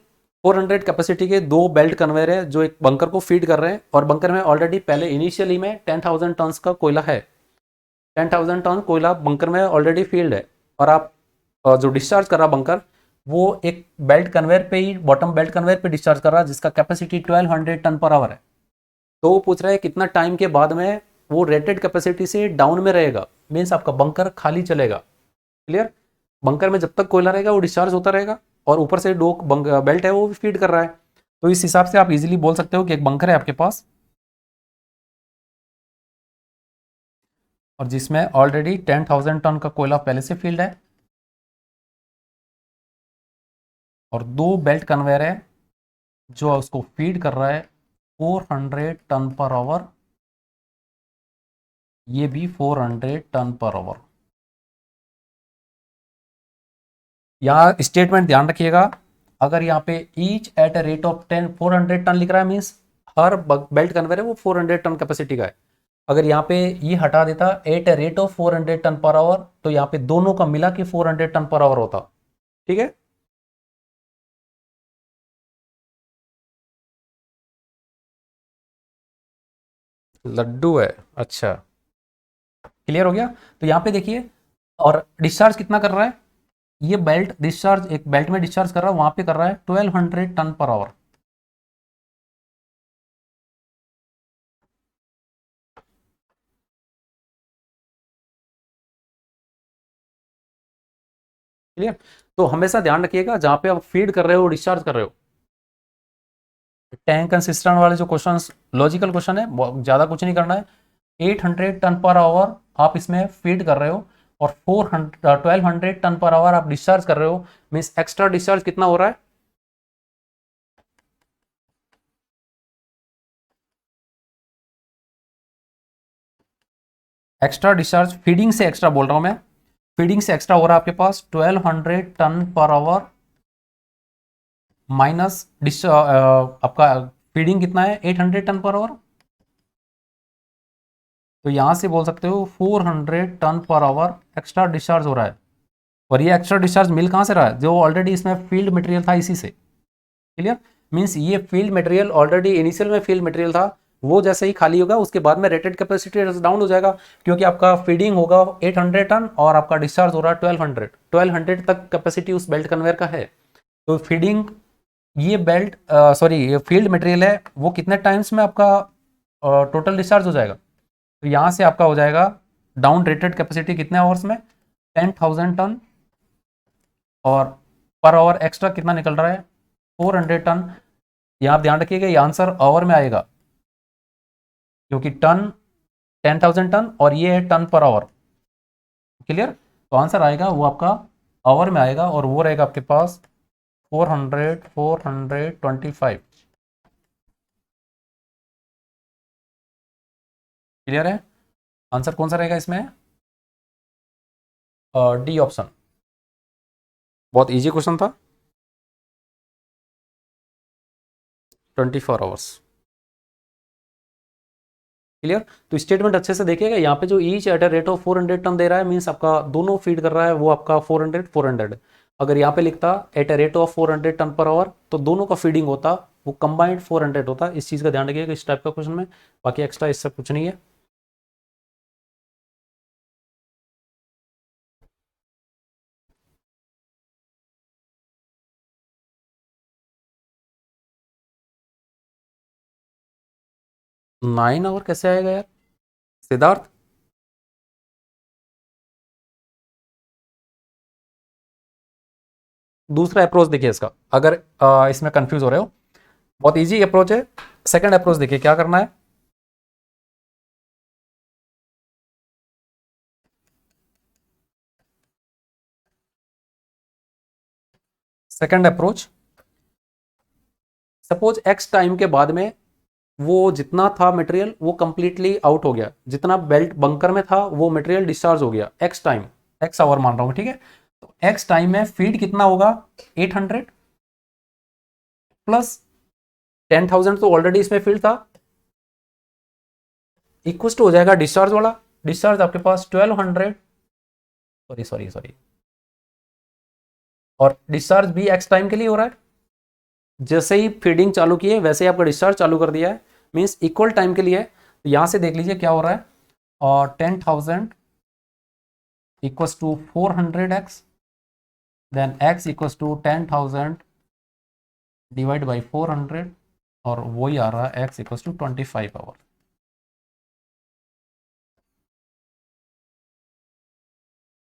400 कैपेसिटी के दो बेल्ट कन्वेयर है जो एक बंकर को फीड कर रहे हैं, और बंकर में ऑलरेडी पहले इनिशियली में 10,000 टन का कोयला है। 10,000 टन कोयला बंकर में ऑलरेडी फील्ड है, और आप जो डिस्चार्ज कर रहा बंकर, वो एक बेल्ट कन्वेयर पे ही, बॉटम बेल्ट कन्वेयर पे डिस्चार्ज कर रहा है, जिसका कैपेसिटी 1200 टन पर आवर है। तो वो पूछ रहा है कितना टाइम के बाद में वो रेटेड कैपेसिटी से डाउन में रहेगा, मीन्स आपका बंकर खाली चलेगा। क्लियर? बंकर में जब तक कोयला रहेगा वो डिस्चार्ज होता रहेगा, और ऊपर से दो बेल्ट है वो भी फीड कर रहा है। तो इस हिसाब से आप इजीली बोल सकते हो कि एक बंकर है आपके पास, और जिसमें ऑलरेडी 10,000 टन का कोयला पहले से फील्ड है, और दो बेल्ट कन्वेयर है जो उसको फीड कर रहा है 400 टन पर आवर, ये भी 400 टन पर आवर। यहां स्टेटमेंट ध्यान रखिएगा, अगर यहाँ पे each at a rate of 400 ton लिख रहा है, मीन्स हर बेल्ट कन्वेयर है वो 400 टन कैपेसिटी का है। अगर यहाँ पे ये हटा देता at a rate of 400 ton पर आवर, तो यहाँ पे दोनों का मिला के 400 टन पर आवर होता। ठीक है, लड्डू है, अच्छा, क्लियर हो गया। तो यहाँ पे देखिए, और डिस्चार्ज कितना कर रहा है, ये बेल्ट डिस्चार्ज, एक बेल्ट में डिस्चार्ज कर रहा है, वहां पे कर रहा है 1200 टन पर आवर। क्लियर? तो हमेशा ध्यान रखिएगा जहां पे आप फीड कर रहे हो डिस्चार्ज कर रहे हो, टैंक कंसिस्टेंट वाले जो क्वेश्चन लॉजिकल क्वेश्चन है, ज्यादा कुछ नहीं करना है। 800 टन पर आवर आप इसमें फीड कर रहे हो, और 1200 टन पर आवर आप डिस्चार्ज कर रहे हो, मीन्स एक्स्ट्रा डिस्चार्ज कितना हो रहा है? एक्स्ट्रा डिस्चार्ज फीडिंग से एक्स्ट्रा बोल रहा हूं मैं, फीडिंग से एक्स्ट्रा हो रहा है आपके पास 1200 टन पर आवर माइनस आपका फीडिंग कितना है 800 टन पर आवर, तो यहां से बोल सकते हो 400 ton per hour extra discharge हो रहा है। और ये एक्स्ट्रा डिस्चार्ज मिल कहां से रहा है, जो ऑलरेडी इसमें फील्ड मटेरियल था इसी से। क्लियर, मींस ये फील्ड मटेरियल ऑलरेडी इनिशियल में फील्ड मटेरियल था, वो जैसे ही खाली होगा उसके बाद में रेटेड कैपेसिटी डाउन हो जाएगा, क्योंकि आपका फीडिंग होगा 800 टन और आपका डिस्चार्ज हो रहा है 1200 तक कैपेसिटी उस बेल्ट कन्वेयर का है। तो फीडिंग ये बेल्ट सॉरी ये फील्ड मटेरियल है, वो कितने टाइम्स में आपका टोटल डिस्चार्ज हो जाएगा, तो यहाँ से आपका हो जाएगा डाउन रेटेड कैपेसिटी कितने आवर्स में 10,000 टन, और पर आवर एक्स्ट्रा कितना निकल रहा है 400 टन। यहाँ आप ध्यान रखिएगा ये आंसर आवर में आएगा, क्योंकि टन 10,000 टन और ये है टन पर आवर। क्लियर, तो आंसर आएगा वो आपका आवर में आएगा, और वो रहेगा आपके पास 425। क्लियर है, आंसर कौन सा रहेगा इसमें, डी ऑप्शन। बहुत इजी क्वेश्चन था, 24 आवर्स। क्लियर, तो स्टेटमेंट अच्छे से देखिएगा, यहाँ पे जो each at a rate of 400 ton दे रहा है, मीन्स आपका दोनों फीड कर रहा है, वो आपका 400। अगर यहाँ पे लिखता at a rate of 400 ton पर आवर, तो दोनों का फीडिंग होता वो कंबाइंड 400 होता। इस चीज़ का ध्यान रखिएगा इस टाइप का क्वेश्चन में, बाकी एक्स्ट्रा इससे कुछ नहीं है। नाइन आवर कैसे आएगा यार सिद्धार्थ, दूसरा अप्रोच देखिए इसका, अगर इसमें कंफ्यूज हो रहे हो, बहुत इजी अप्रोच है। सेकंड अप्रोच देखिए क्या करना है, second approach, suppose x time के बाद में वो जितना था मटेरियल वो कंप्लीटली आउट हो गया, जितना बेल्ट बंकर में था वो मटेरियल डिस्चार्ज हो गया एक्स टाइम, एक्स आवर मान रहा हूं, ठीक है। तो एक्स टाइम में फीड कितना होगा 800 प्लस 10,000 तो ऑलरेडी इसमें फील्ड था, इक्वल टू हो जाएगा डिस्चार्ज वाला, डिस्चार्ज आपके पास 1200, सॉरी सॉरी सॉरी, और डिस्चार्ज भी एक्स टाइम के लिए हो रहा है, जैसे ही फीडिंग चालू की है वैसे ही आपका डिस्चार्ज चालू कर दिया है, मीन्स इक्वल टाइम के लिए। तो यहां से देख लीजिए क्या हो रहा है, और 10,000 equals to 400x, then x equals to 10,000 divide by 400, और वही आ रहा है x इक्वल्स टू 25 आवर।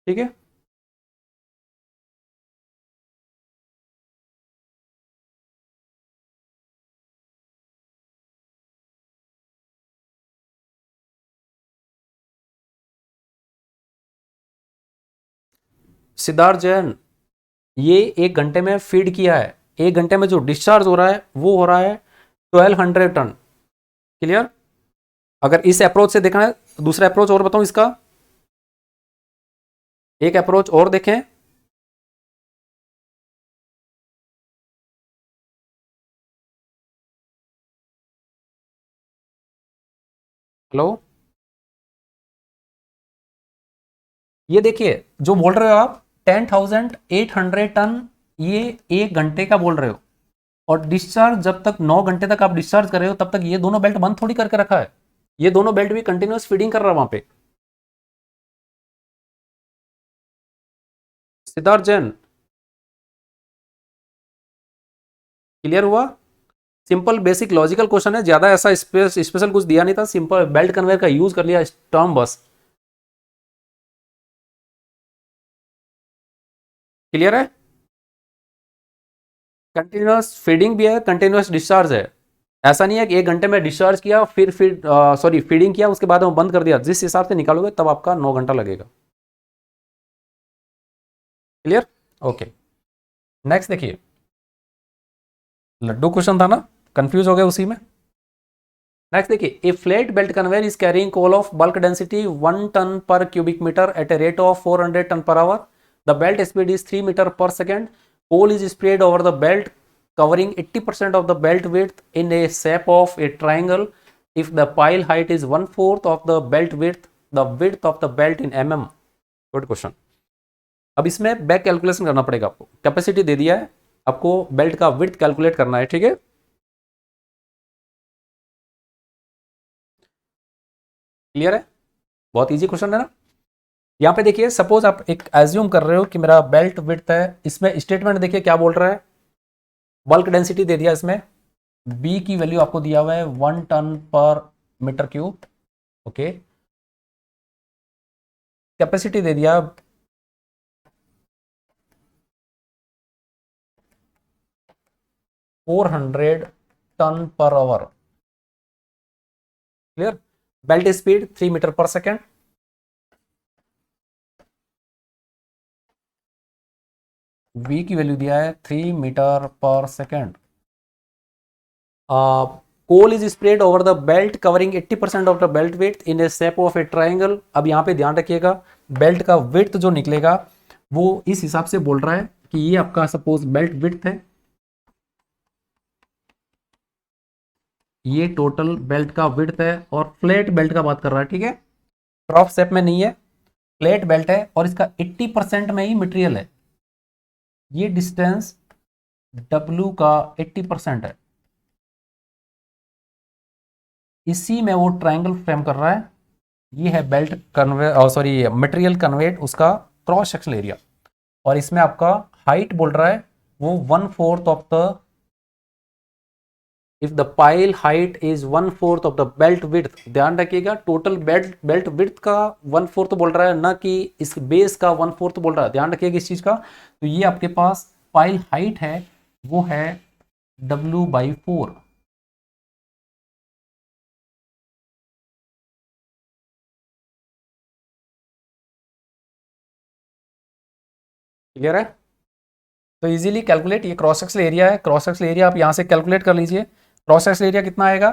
ठीक है, सिद्धार्थ जैन, ये 1 घंटे में फीड किया है, 1 घंटे में जो डिस्चार्ज हो रहा है वो हो रहा है 1200 टन। क्लियर, अगर इस अप्रोच से देखना है, दूसरा अप्रोच और बताऊं इसका, एक अप्रोच और देखें, हेलो, ये देखिए जो बोल रहे हो आप 10,800 टन, ये 1 घंटे का बोल रहे हो, और डिस्चार्ज जब तक 9 घंटे तक आप डिस्चार्ज कर रहे हो तब तक ये दोनों बेल्ट बंद थोड़ी करके रखा है, ये दोनों बेल्ट भी कंटिन्यूअस फीडिंग कर रहा है वहां पे। सिद्धार्थ जैन, क्लियर हुआ, सिंपल बेसिक लॉजिकल क्वेश्चन है, ज्यादा ऐसा स्पेशल कुछ दिया नहीं था, सिंपल बेल्ट कन्वेयर का यूज कर लिया टर्म बस। क्लियर है, कंटिन्यूअस फीडिंग भी है, कंटिन्यूअस डिस्चार्ज है, ऐसा नहीं है कि 1 घंटे में डिस्चार्ज किया फिर सॉरी फीडिंग किया उसके बाद में बंद कर दिया, जिस हिसाब से निकालोगे तब आपका 9 घंटा लगेगा। क्लियर, ओके, नेक्स्ट देखिए, लड्डू क्वेश्चन था ना, कंफ्यूज हो गए उसी में। नेक्स्ट देखिए, a flat belt conveyor is carrying coal of bulk density 1 ton per cubic metre at a rate of 400 ton पर hour. The belt speed is 3 metre पर second. Coal is spread over the belt covering 80% of the belt width in a shape of a triangle. If the pile height is 1/4 of the belt width, the width of the belt in mm. Good question. अब इसमें बैक कैलकुलेशन करना पड़ेगा आपको. कैपेसिटी दे दिया है, आपको बेल्ट का विड्थ कैलकुलेट करना है. ठीक है, क्लियर है? बहुत इजी क्वेश्चन है ना. यहाँ पे देखिए, सपोज आप एक एज्यूम कर रहे हो कि मेरा बेल्ट विड्थ है. इसमें स्टेटमेंट देखिए क्या बोल रहा है. बल्क डेंसिटी दे दिया, इसमें बी की वैल्यू आपको दिया हुआ है 1 टन पर मीटर क्यूब. ओके, कैपेसिटी दे दिया 400 टन पर hour. Clear? Belt speed 3 metre पर सेकेंड. v की वैल्यू दिया है 3 मीटर पर second. Coal is spread over the belt covering 80% of the belt width in a shape of a triangle. अब यहाँ पे ध्यान रखिएगा, बेल्ट का विड्थ जो निकलेगा वो इस हिसाब से बोल रहा है कि ये आपका सपोज बेल्ट विड्थ है, ये टोटल बेल्ट का विड्थ है, और फ्लैट बेल्ट का बात कर रहा है. ठीक है, क्रॉप शेप में नहीं है, फ्लैट बेल्ट है, और इसका 80% में ही मटेरियल है. ये डिस्टेंस W का 80% है, इसी में वो ट्रायंगल फ्रेम कर रहा है. ये है बेल्ट कन्वे सॉरी मटेरियल कन्वेट, उसका क्रॉस सेक्शनल एरिया. और इसमें आपका हाइट बोल रहा है वो 1/4 of the, if the pile height is 1/4 of the belt width. ध्यान रखिएगा, टोटल बेल्ट विड्थ का 1/4 बोल रहा है, ना कि इस बेस का 1/4 बोल रहा है. ध्यान रखिएगा इस चीज का. तो ये आपके पास पाइल हाइट है, वो है W/4. क्लियर है? तो इजीली कैलकुलेट, ये क्रॉस सेक्शनल एरिया है. क्रॉस सेक्शनल एरिया आप यहाँ से कैलकुलेट कर लीजिए. क्रॉस सेक्शनल एरिया कितना आएगा?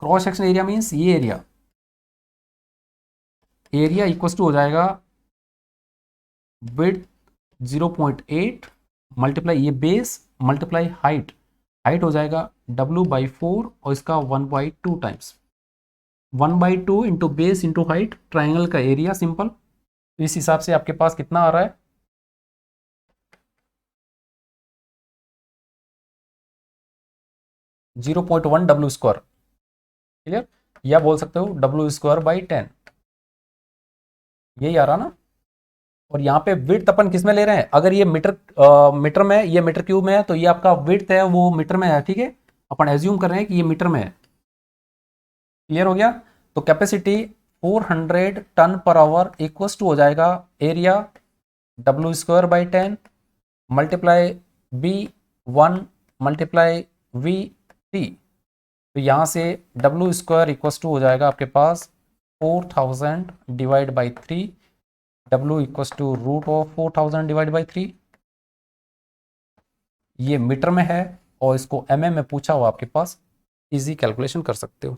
क्रॉस सेक्शनल एरिया मीन्स ये एरिया, एरिया इक्वल टू हो जाएगा विड्थ 0.8 मल्टीप्लाई ये बेस मल्टीप्लाई हाइट. हाइट हो जाएगा W/4 और इसका 1/2 times 1/2 into base into height, triangle का एरिया सिंपल. तो इस हिसाब से आपके पास कितना आ रहा है? 0.1 W². क्लियर? या बोल सकते हो W²/10. यही आ रहा ना. और यहाँ पे विड्थ अपन किस में ले रहे हैं? अगर ये मीटर में, ये मीटर क्यूब में है, तो ये आपका विड्थ है वो मीटर में है. ठीक है, अपन एज्यूम कर रहे हैं कि ये मीटर में है. क्लियर हो गया? तो कैपेसिटी 400 टन पर आवर इक्वल्स टू हो जाएगा area W²/10 multiply B1 multiply V3. तो यहाँ से W² इक्वल्स टू हो जाएगा आपके पास 4000 divide by 3. W equals to √4,000 divide by 3. ये मीटर में है और इसको mm में पूछा हुआ आपके पास, इजी कैलकुलेशन कर सकते हो.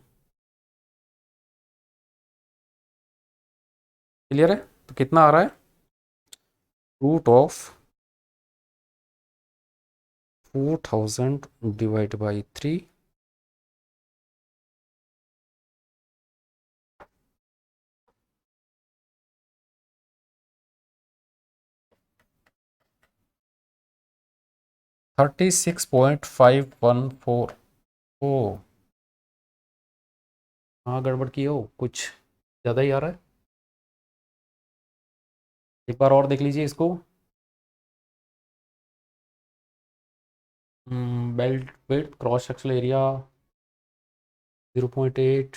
क्लियर है? तो कितना आ रहा है? √4,000 डिवाइड बाई 3. $36.514. ओ हाँ, गड़बड़ की हो, कुछ ज़्यादा ही आ रहा है. एक बार और देख लीजिए इसको. Belt width cross sectional area 0.8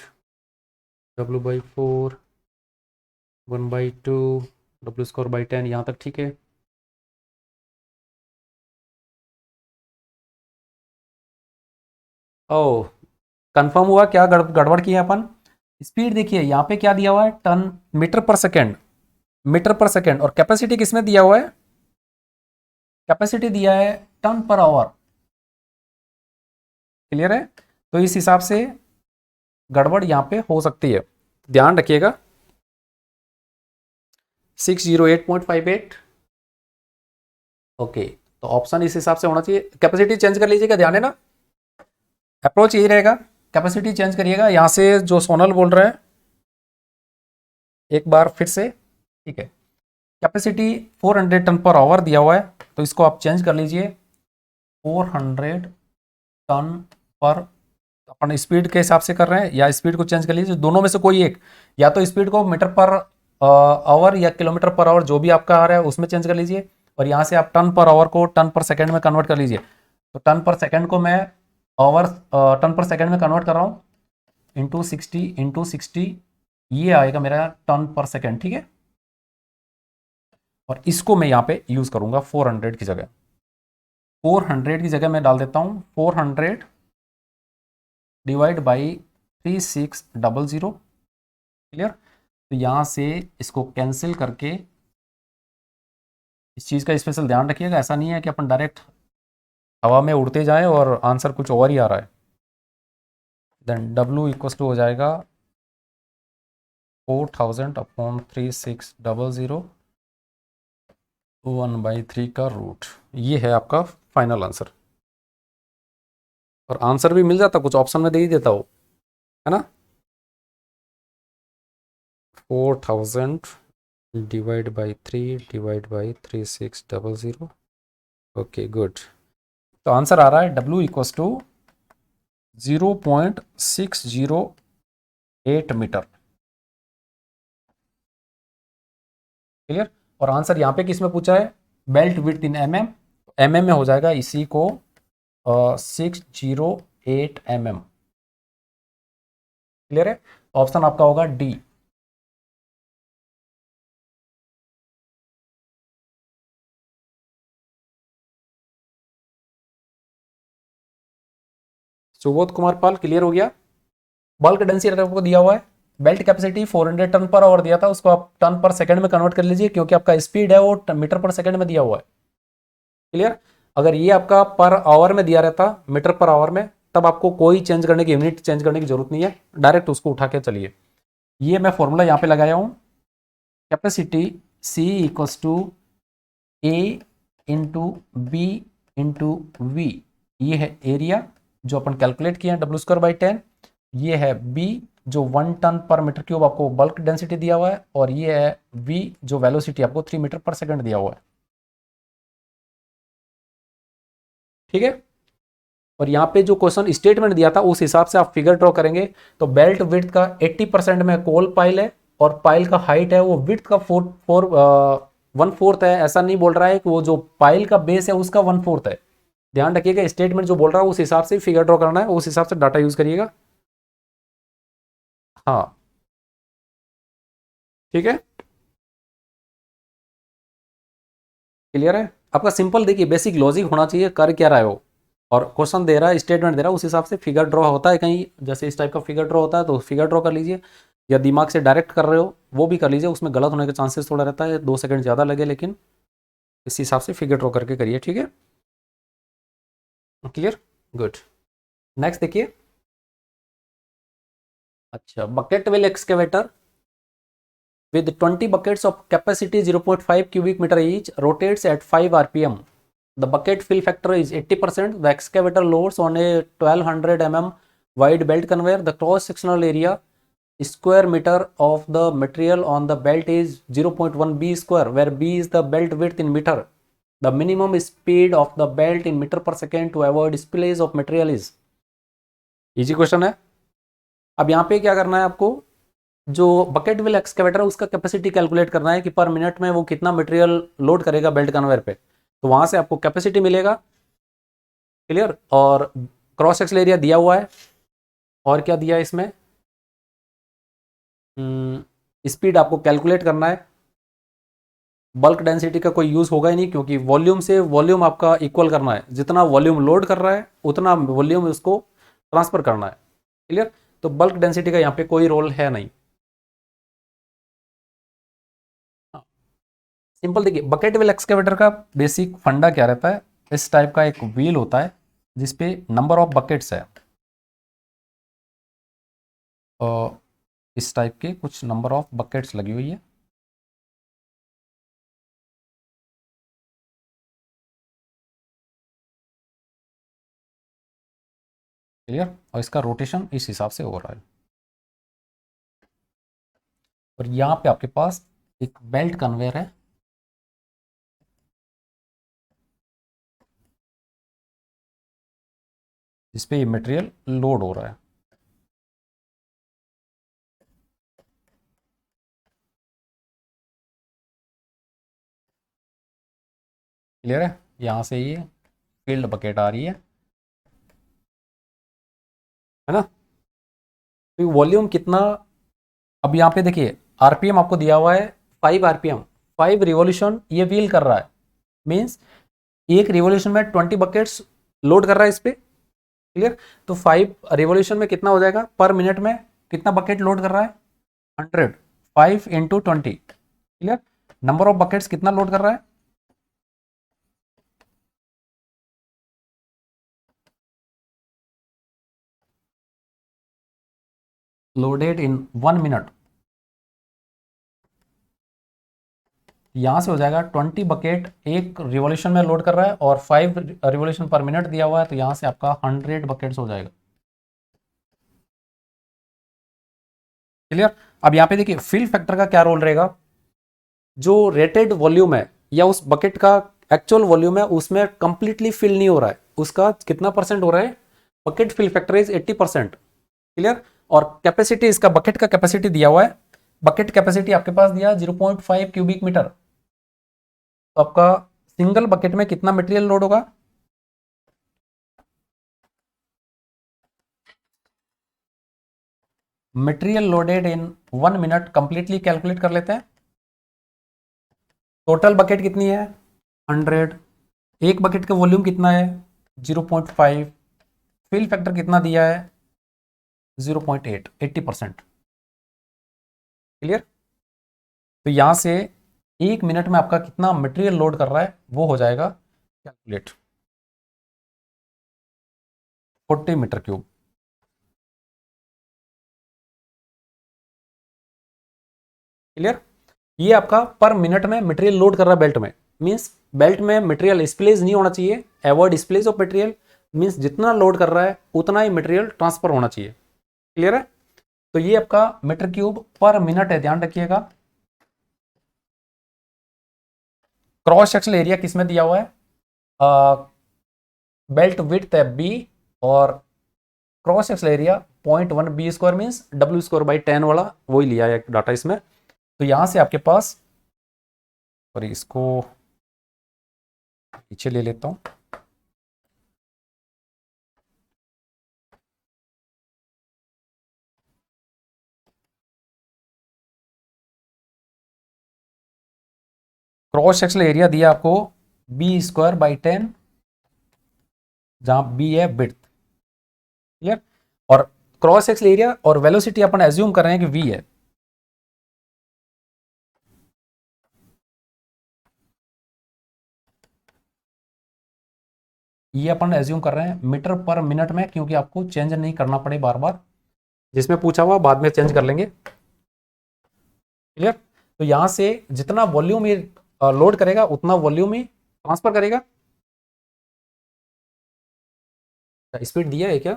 W/4 1/2 W²/10. यहाँ तक ठीक है. ओ, कंफर्म हुआ क्या गड़बड़ की है अपन? स्पीड देखिए यहाँ पे क्या दिया हुआ है, टन मीटर पर सेकेंड, मीटर पर सेकेंड. और कैपेसिटी किसमें दिया हुआ है? कैपेसिटी दिया है टन पर आवर. क्लियर है? तो इस हिसाब से गड़बड़ यहाँ पे हो सकती है, ध्यान रखिएगा। 608.58, ओके, तो ऑप्शन इस हिसाब से होना चाहिए। कैपेसिटी चेंज कर लीजिएगा, ध्यान है ना, अप्रोच यही रहेगा, कैपेसिटी चेंज करिएगा। यहाँ से जो सोनल बोल रहा है एक बार फिर से, ठीक है, कैपेसिटी 400 टन पर आवर दिया हुआ है, तो इसको आप चेंज कर लीजिए 400 टन पर, अपन स्पीड के हिसाब से कर रहे हैं, या स्पीड को चेंज कर लीजिए, दोनों में से कोई एक, या तो स्पीड को मीटर पर आवर या किलोमीटर पर आवर जो भी आपका आ रहा है उसमें चेंज कर लीजिए, और यहाँ से आप टन पर आवर को टन पर सेकेंड में कन्वर्ट कर लीजिए। तो टन पर सेकेंड को मैं आवर टन पर सेकेंड में कन्वर्ट कर रहा हूँ, इंटू 60, ये आएगा मेरा टन पर सेकेंड, ठीक है। और इसको मैं यहाँ पे यूज करूंगा 400 की जगह, 400 की जगह मैं डाल देता हूँ 400 डिवाइड बाई 3600, क्लियर। तो यहाँ से इसको कैंसिल करके, इस चीज़ का स्पेशल ध्यान रखिएगा, ऐसा नहीं है कि अपन डायरेक्ट हवा में उड़ते जाएं और आंसर कुछ और ही आ रहा है। देन W इक्वल टू हो जाएगा 4000 अपॉन 3600 1/3 का रूट, ये है आपका फाइनल आंसर। और आंसर भी मिल जाता, कुछ ऑप्शन में दे ही देता हो, है ना। 4000 divide by 3 divide by 3600, okay good. तो आंसर आ रहा है W equal to 0.608 metre, clear. और आंसर यहाँ पे किस में पूछा है, belt width in mm, mm में हो जाएगा इसी को 608 mm, क्लियर है। ऑप्शन आपका होगा डी। सुबोध कुमार पाल, क्लियर हो गया। बल्क डेंसिटी आपको दिया हुआ है, बेल्ट कैपेसिटी 400 टन पर आवर दिया था, उसको आप टन पर सेकंड में कन्वर्ट कर लीजिए, क्योंकि आपका स्पीड है वो मीटर पर सेकंड में दिया हुआ है, क्लियर। अगर ये आपका पर आवर में दिया रहता, मीटर पर आवर में, तब आपको कोई चेंज करने की, यूनिट चेंज करने की जरूरत नहीं है, डायरेक्ट उसको उठा के चलिए। ये मैं फॉर्मूला यहाँ पे लगाया हूँ, capacity C equals to A into B into V, ये है एरिया जो अपन कैलकुलेट किए हैं W²/10, ये है B जो 1 टन पर मीटर क्यूब आपको बल्क डेंसिटी दिया हुआ है, और ये है V जो वेलोसिटी आपको 3 मीटर पर सेकंड दिया हुआ है, ठीक है। और यहाँ पे जो क्वेश्चन स्टेटमेंट दिया था उस हिसाब से आप फिगर ड्रॉ करेंगे, तो बेल्ट विड्थ का 80% में कोल पाइल है, और पाइल का हाइट है वो विड्थ का 1/4 है, ऐसा नहीं बोल रहा है कि वो जो पाइल का बेस है उसका 1/4 है। ध्यान रखिएगा, स्टेटमेंट जो बोल रहा है उस हिसाब से फिगर ड्रॉ करना है, उस हिसाब से डाटा यूज करिएगा, हाँ, ठीक है, क्लियर है। आपका सिंपल देखिए, बेसिक लॉजिक होना चाहिए, कर क्या रहा है वो, और क्वेश्चन दे रहा है, स्टेटमेंट दे रहा है, उस हिसाब से फिगर ड्रॉ होता है, कहीं जैसे इस टाइप का फिगर ड्रॉ होता है तो फिगर ड्रॉ कर लीजिए, या दिमाग से डायरेक्ट कर रहे हो वो भी कर लीजिए, उसमें गलत होने के चांसेस थोड़ा रहता है, 2 सेकंड ज़्यादा लगे, लेकिन इस हिसाब से फिगर ड्रॉ करके करिए, ठीक है, क्लियर, गुड। नेक्स्ट देखिए, अच्छा, bucket will excavator with 20 buckets of capacity 0.5 cubic meter each rotates at 5 rpm. The bucket fill factor is 80%. The excavator loads on a 1200 mm wide belt conveyor. The cross sectional area square meter of the material on the belt is 0.1 b square, where b is the belt width in meter. The minimum speed of the belt in meter per second to avoid spillage of material is. Easy question है। अब यहाँ पे क्या करना है आपको, जो बकेट विल एक्सकेवेटर है उसका कैपेसिटी कैलकुलेट करना है कि पर मिनट में वो कितना मटेरियल लोड करेगा बेल्ट कन्वेयर पे, तो वहां से आपको कैपेसिटी मिलेगा, क्लियर। और क्रॉस सेक्शनल एरिया दिया हुआ है, और क्या दिया है इसमें, स्पीड आपको कैलकुलेट करना है। बल्क डेंसिटी का कोई यूज होगा ही नहीं, क्योंकि वॉल्यूम से वॉल्यूम आपका इक्वल करना है, जितना वॉल्यूम लोड कर रहा है उतना वॉल्यूम उसको ट्रांसफर करना है, क्लियर। तो बल्क डेंसिटी का यहाँ पे कोई रोल है नहीं। सिंपल देखिए, बकेट व्हील एक्सकेवेटर का बेसिक फंडा क्या रहता है, इस टाइप का एक व्हील होता है जिसपे नंबर ऑफ बकेट्स है, इस टाइप के कुछ नंबर ऑफ बकेट्स लगी हुई है। क्लियर। और इसका रोटेशन इस हिसाब से हो रहा है। और यहाँ पे आपके पास एक बेल्ट कन्वेयर है, जिस पे ये मटेरियल लोड हो रहा है। क्लियर है। यहाँ से ये फील्ड बकेट आ रही है ना। तो वॉल्यूम कितना, अब यहाँ पे देखिए आरपीएम आपको दिया हुआ है 5 आरपीएम, 5 रिवॉल्यूशन ये व्हील कर रहा है। मीन्स एक रिवॉल्यूशन में 20 बकेट्स लोड कर रहा है इस पे। क्लियर। तो 5 रिवॉल्यूशन में कितना हो जाएगा, पर मिनट में कितना बकेट लोड कर रहा है, 100। 5 into 20। Clear. Number of buckets कितना लोड कर रहा है, लोडेड इन 1 मिनट। यहां से हो जाएगा 20 बकेट एक रिवॉल्यूशन में लोड कर रहा है और 5 रिवॉल्यूशन पर मिनट दिया हुआ है, तो यहां से आपका 100 बकेट्स हो जाएगा। क्लियर। अब यहां पे देखिए फिल फैक्टर का क्या रोल रहेगा, जो रेटेड वॉल्यूम है या उस बकेट का एक्चुअल वॉल्यूम है उसमें कंप्लीटली फिल नहीं हो रहा है, उसका कितना परसेंट हो रहा है, bucket fill factor is 80%। Clear. और कैपेसिटी, इसका बकेट का कैपेसिटी दिया हुआ है, बकेट कैपेसिटी आपके पास दिया 0.5 क्यूबिक मीटर। तो आपका सिंगल बकेट में कितना मटेरियल लोड होगा, मटेरियल लोडेड इन 1 मिनट कंप्लीटली कैलकुलेट कर लेते हैं। टोटल बकेट कितनी है, 100। एक बकेट का वॉल्यूम कितना है, 0.5। फिल फैक्टर कितना दिया है, 0.8, 80%। क्लियर। तो यहां से एक मिनट में आपका कितना मटेरियल लोड कर रहा है वो हो जाएगा कैलकुलेट, 40 मीटर क्यूब। क्लियर। ये आपका पर मिनट में मटेरियल लोड कर रहा है बेल्ट में। मींस बेल्ट में मटेरियल स्प्लेज नहीं होना चाहिए, अवॉइड स्प्लेज ऑफ मटेरियल। मींस जितना लोड कर रहा है उतना ही मटेरियल ट्रांसफर होना चाहिए। क्लियर है। तो ये आपका मीटर क्यूब पर मिनट है, ध्यान रखिएगा। क्रॉस सेक्शनल एरिया किसमें दिया हुआ है, बेल्ट विड्थ है बी, और cross sectional area 0.1 B square means W square by 10 वाला वही लिया है डाटा इसमें। तो यहां से आपके पास, सॉरी इसको पीछे ले लेता हूं। क्रॉस सेक्शनल एरिया दिया आपको बी स्क्वायर बाई 10, जहां बी है विड्थ। क्लियर। और क्रॉस सेक्शनल एरिया और वेलोसिटी अपन एज्यूम कर रहे हैं कि वी है। ये अपन एज्यूम कर रहे हैं मीटर पर मिनट में, क्योंकि आपको चेंज नहीं करना पड़े बार बार, जिसमें पूछा हुआ बाद में चेंज कर लेंगे। क्लियर। तो यहां से जितना वॉल्यूम ये लोड करेगा उतना वॉल्यूम ही ट्रांसफर करेगा। स्पीड दिया है क्या,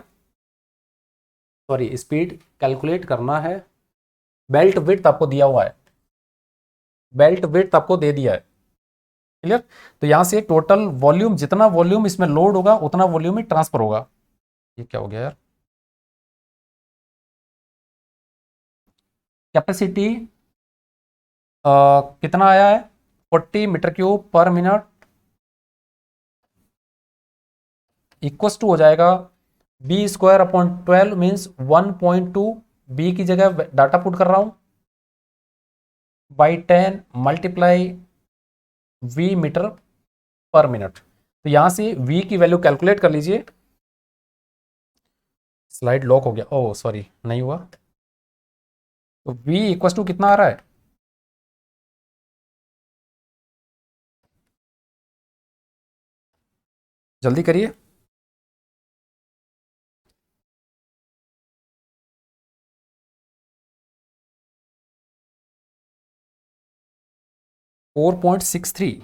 सॉरी स्पीड कैलकुलेट करना है। बेल्ट विड्थ आपको दिया हुआ है, बेल्ट विड्थ आपको दे दिया है। क्लियर। तो यहां से टोटल वॉल्यूम, जितना वॉल्यूम इसमें लोड होगा उतना वॉल्यूम ही ट्रांसफर होगा। ये क्या हो गया यार, कैपेसिटी कितना आया है, 40 metre cube per minute, equals to हो जाएगा B square upon 12 means 1.2। B की जगह डाटा पुट कर रहा हूं, by 10 multiply V metre per minute. तो यहां से वी की वैल्यू कैलकुलेट कर लीजिए। स्लाइड लॉक हो गया, ओह सॉरी नहीं हुआ। तो वी इक्वस टू कितना आ रहा है, जल्दी करिए। 4.63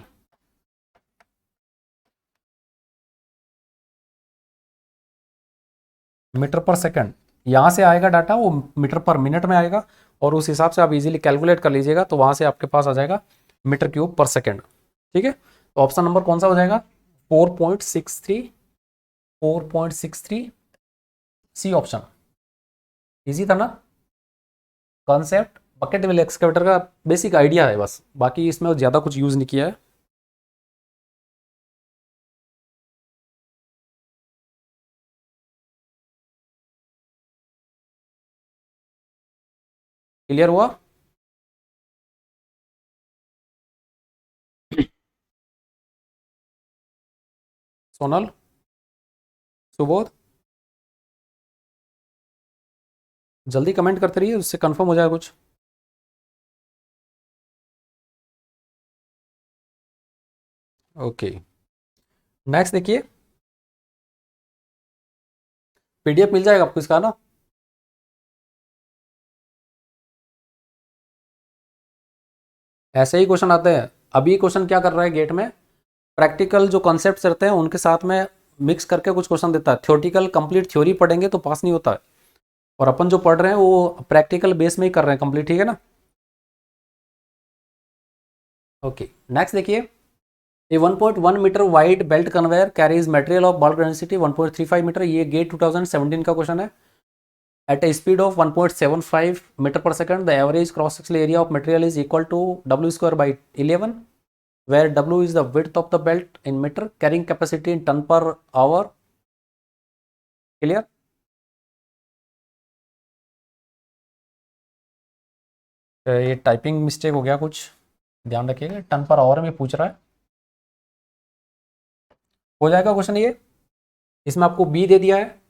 मीटर पर सेकंड। यहाँ से आएगा डाटा, वो मीटर पर मिनट में आएगा और उस हिसाब से आप इजीली कैलकुलेट कर लीजिएगा, तो वहाँ से आपके पास आ जाएगा मीटर क्यूब पर सेकंड। ठीक है, तो ऑप्शन नंबर कौन सा हो जाएगा? 4.63, 4.63 सी ऑप्शन। इजी था ना? कॉन्सेप्ट बकेट विल एक्सकेवेटर का बेसिक आइडिया है बस, बाकी इसमें ज़्यादा कुछ यूज़ नहीं किया है। क्लियर हुआ? सोनल, सुबोध, जल्दी कमेंट करते रहिए, उससे कंफर्म हो जाए कुछ। ओके, नेक्स्ट देखिए, पीडीएफ मिल जाएगा आपको इसका ना? ऐसे ही क्वेश्चन आते हैं। अभी क्वेश्चन क्या कर रहा है गेट में, प्रैक्टिकल जो कॉन्सेप्ट्स रहते हैं उनके साथ में मिक्स करके कुछ क्वेश्चन देता है। थ्योरेटिकल कंप्लीट थ्योरी पढ़ेंगे तो पास नहीं होता है, और अपन जो पढ़ रहे हैं वो प्रैक्टिकल बेस में ही कर रहे हैं कंप्लीट। ठीक है ना? ओके, नेक्स्ट देखिए, a 1.1 metre wide belt conveyor carries material of bulk density 1.35 metre. ये गेट 2017 का क्वेश्चन है। At a speed of 1.75 meter per second, the average cross-sectional area of material is equal to W square by 11, where W is the width of the belt in meter, carrying capacity in ton per hour. Clear? ये टाइपिंग मिस्टेक हो गया कुछ, ध्यान रखिएगा। टन पर आवर में पूछ रहा है। हो जाएगा क्वेश्चन ये। इसमें आपको बी दे दिया है,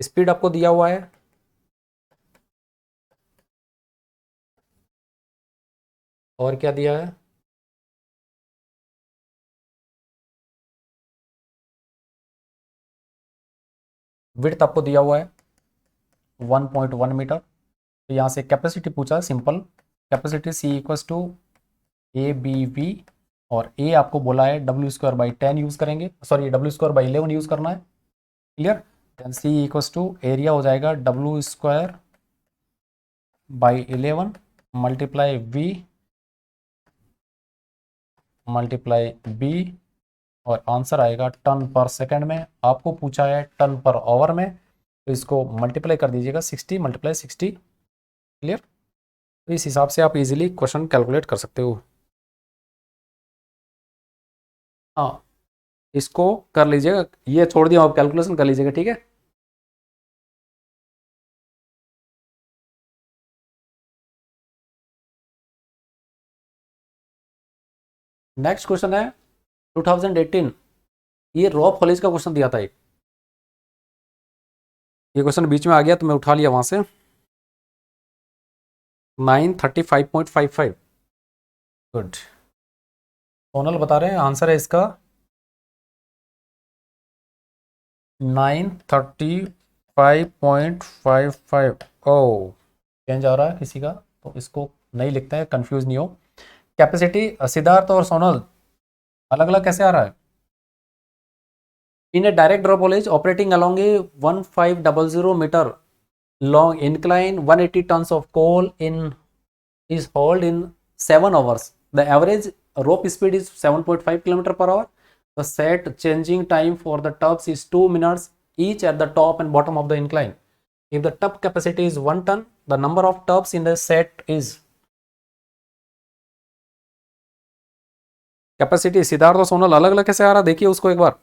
स्पीड आपको दिया हुआ है, और क्या दिया है? विड्थ आपको दिया हुआ है 1.1 मीटर। तो यहाँ से कैपेसिटी पूछा है, simple capacity C equals to A B V, और ए आपको बोला है डब्ल्यू स्क्वायर बाई 10 यूज़ करेंगे, sorry W square by 11 use करना है। Clear? Then C equals to area हो जाएगा W square by 11 multiply V multiply B, और आंसर आएगा टन पर सेकंड में। आपको पूछा है टन पर आवर में, तो इसको मल्टीप्लाई कर दीजिएगा 60 मल्टीप्लाई 60। क्लियर? तो इस हिसाब से आप इजीली क्वेश्चन कैलकुलेट कर सकते हो। हाँ, इसको कर लीजिएगा, ये छोड़ दिया, आप कैलकुलेशन कर लीजिएगा। ठीक है? नेक्स्ट क्वेश्चन है 2018, ये रॉब कॉलेज का क्वेश्चन दिया था एक। ये क्वेश्चन बीच में आ गया तो मैं उठा लिया वहां से। 935.55। गुड, सोनल बता रहे हैं आंसर है इसका 935.55। ओ, चेंज आ रहा है किसी का, तो इसको नहीं लिखते हैं, कंफ्यूज नहीं हो। कैपेसिटी सिद्धार्थ और सोनल अलग अलग कैसे आ रहा है? In a direct drop college operating along a 1500 metre long incline, 180 tons of coal in is hauled in 7 hours. The average rope speed is 7.5 km per hour. The set changing time for the tubs is 2 minutes each at the top and bottom of the incline. If the tub capacity is 1 ton, the number of tubs in the set is capacity. Siddharth और सोनल अलग अलग कैसे आ रहा, देखिए उसको एक बार।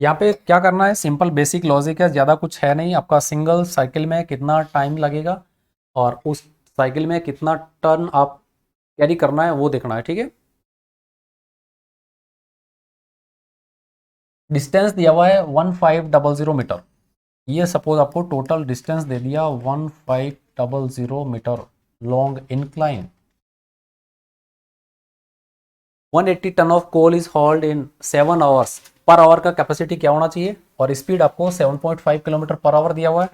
यहाँ पे क्या करना है, सिंपल बेसिक लॉजिक है, ज़्यादा कुछ है नहीं। आपका सिंगल साइकिल में कितना टाइम लगेगा और उस साइकिल में कितना टर्न आप कैरी करना है वो देखना है। ठीक है? डिस्टेंस दिया हुआ है 1500 मीटर। ये सपोज आपको टोटल डिस्टेंस दे दिया 1500 metre long incline. 180 ton of coal is hauled in 7 hours. Per hour का कैपेसिटी क्या होना चाहिए, और स्पीड आपको 7.5 किलोमीटर पर आवर दिया हुआ है।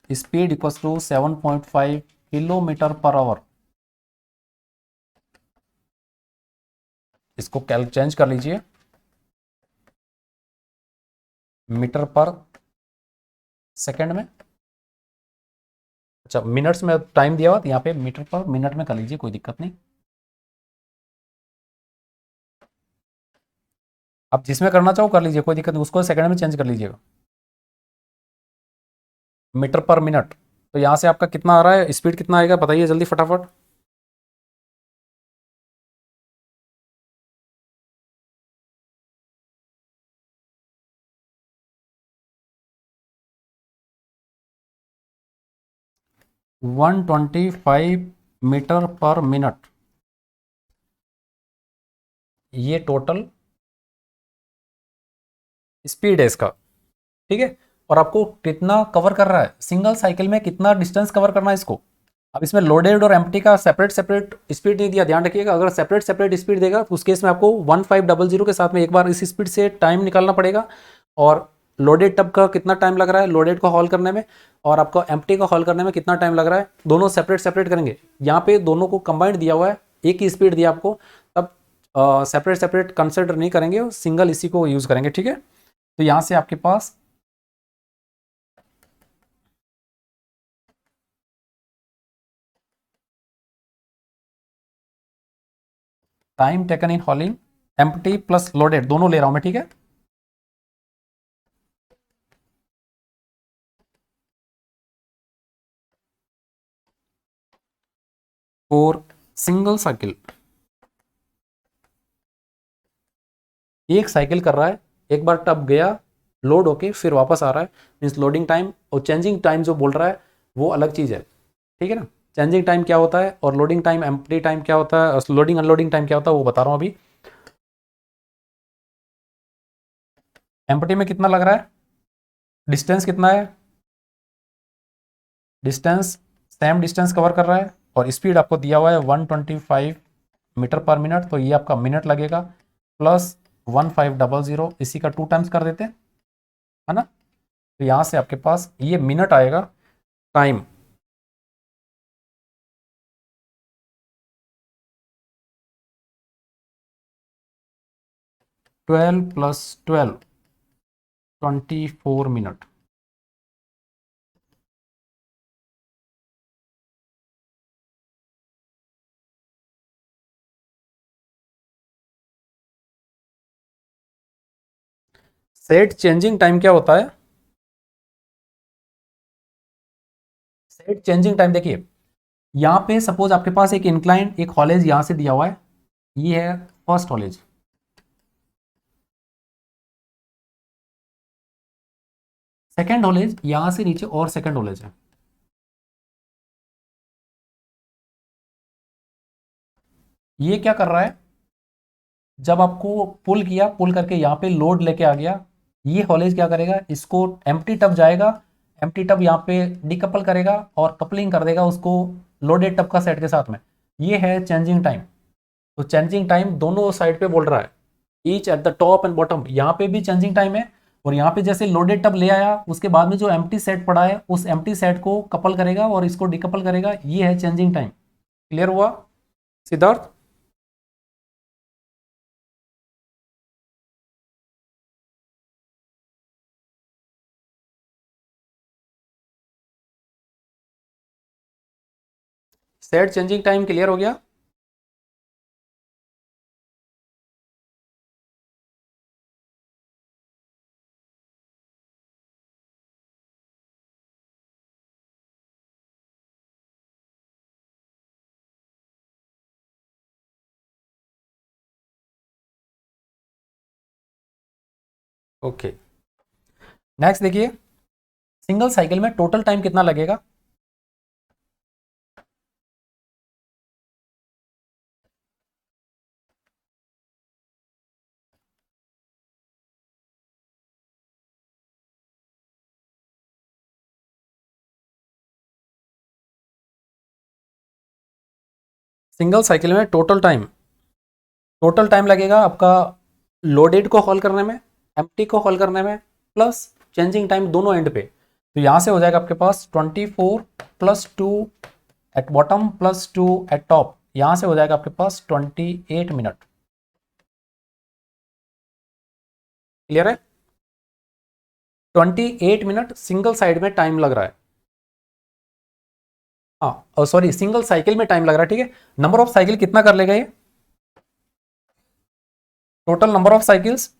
Speed equals to 7.5 kilometre per hour. इसको कैल चेंज कर लीजिए मीटर पर सेकंड में। अच्छा, मिनट्स में टाइम दिया हुआ तो यहाँ पे मीटर पर मिनट में कर लीजिए, कोई दिक्कत नहीं। आप जिसमें करना चाहो कर लीजिए, कोई दिक्कत नहीं, उसको सेकंड में चेंज कर लीजिएगा। मीटर पर मिनट, तो यहाँ से आपका कितना आ रहा है, स्पीड कितना आएगा बताइए जल्दी फटाफट। वन 125 मीटर पर मिनट, ये टोटल स्पीड है इसका। ठीक है, और आपको कितना कवर कर रहा है, सिंगल साइकिल में कितना डिस्टेंस कवर करना है इसको। अब इसमें लोडेड और एम्प्टी का सेपरेट सेपरेट स्पीड नहीं दिया, ध्यान रखिएगा। अगर सेपरेट सेपरेट स्पीड देगा तो उस केस में आपको 1500 के साथ में एक बार इस स्पीड से टाइम निकालना पड़ेगा। और लोडेड टब का कितना टाइम लग रहा है लोडेड को हॉल करने में, और आपको एम्प्टी को हॉल करने में कितना टाइम लग रहा है, दोनों सेपरेट सेपरेट करेंगे। यहाँ पे दोनों को कंबाइंड दिया हुआ है, एक ही स्पीड दिया आपको, तब सेपरेट सेपरेट कंसिडर नहीं करेंगे, सिंगल इसी को यूज करेंगे। ठीक है, तो यहाँ से आपके पास time taken in hauling empty plus loaded दोनों ले रहा हूं मैं। ठीक है, और सिंगल साइकिल, एक साइकिल कर रहा है, एक बार टब गया लोड होके फिर वापस आ रहा है, मीन्स लोडिंग टाइम और चेंजिंग टाइम जो बोल रहा है वो अलग चीज़ है। ठीक है ना, चेंजिंग टाइम क्या होता है और लोडिंग टाइम एम्प्टी टाइम क्या होता है, लोडिंग अनलोडिंग टाइम क्या होता है वो बता रहा हूँ अभी। एम्प्टी में कितना लग रहा है, डिस्टेंस कितना है, डिस्टेंस सेम डिस्टेंस कवर कर रहा है, और स्पीड आपको दिया हुआ है 125 मीटर पर मिनट, तो ये आपका मिनट लगेगा प्लस 1500, इसी का 2 टाइम्स कर देते हैं, है ना। तो यहाँ से आपके पास ये मिनट आएगा, time 12 + 12 24 minute. Set changing time क्या होता है, सेट चेंजिंग टाइम देखिए, यहाँ पे सपोज आपके पास एक इंक्लाइन एक हॉलेज यहाँ से दिया हुआ है, ये है फर्स्ट हॉलेज, सेकेंड हॉलेज यहाँ से नीचे और सेकेंड हॉलेज है। ये क्या कर रहा है, जब आपको पुल किया, पुल करके यहाँ पे लोड लेके आ गया, ये हॉलेज क्या करेगा, इसको एम्प्टी टब जाएगा, एम्प्टी टब यहाँ पे डिकपल करेगा और कपलिंग कर देगा उसको लोडेड टब का सेट के साथ में। ये है चेंजिंग टाइम। तो चेंजिंग टाइम दोनों साइड पे बोल रहा है, each at the top and bottom, यहाँ पे भी चेंजिंग टाइम है, और यहाँ पे जैसे लोडेड टब ले आया उसके बाद में जो एम्प्टी सेट पड़ा है उस एम्प्टी सेट को कपल करेगा और इसको डिकपल करेगा, ये है चेंजिंग टाइम। क्लियर हुआ Siddharth. Set changing time clear हो गया। ओके, नेक्स्ट देखिए, सिंगल साइकिल में टोटल टाइम कितना लगेगा। सिंगल साइकिल में टोटल टाइम लगेगा आपका लोडेड को हॉल करने में, एम्प्टी को हॉल करने में, प्लस चेंजिंग टाइम दोनों एंड पे। तो यहाँ से हो जाएगा आपके पास 24 plus 2 at bottom plus 2 eight top, यहाँ से हो जाएगा आपके पास 28 मिनट। क्लियर है? 28 मिनट सिंगल साइड में टाइम लग रहा है। हाँ सॉरी, सिंगल साइकिल में टाइम लग रहा है, ठीक है। नंबर ऑफ साइकिल कितना कर लेगा ये? Total number of cycles,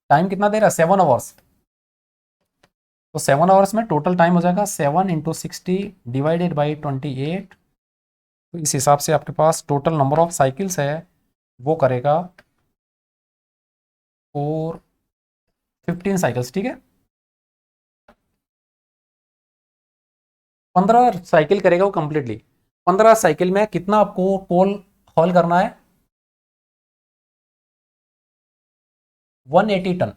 time कितना दे रहा है? 7 आवर्स। तो 7 आवर्स में टोटल टाइम हो जाएगा 7 × 60 डिवाइडेड बाई 28। तो इस हिसाब से आपके पास टोटल नंबर ऑफ साइकिल्स है वो करेगा 15 साइकिल्स, ठीक है। 15 साइकिल करेगा वो कंप्लीटली। 15 साइकिल में कितना आपको कोल हॉल करना है? 180 टन।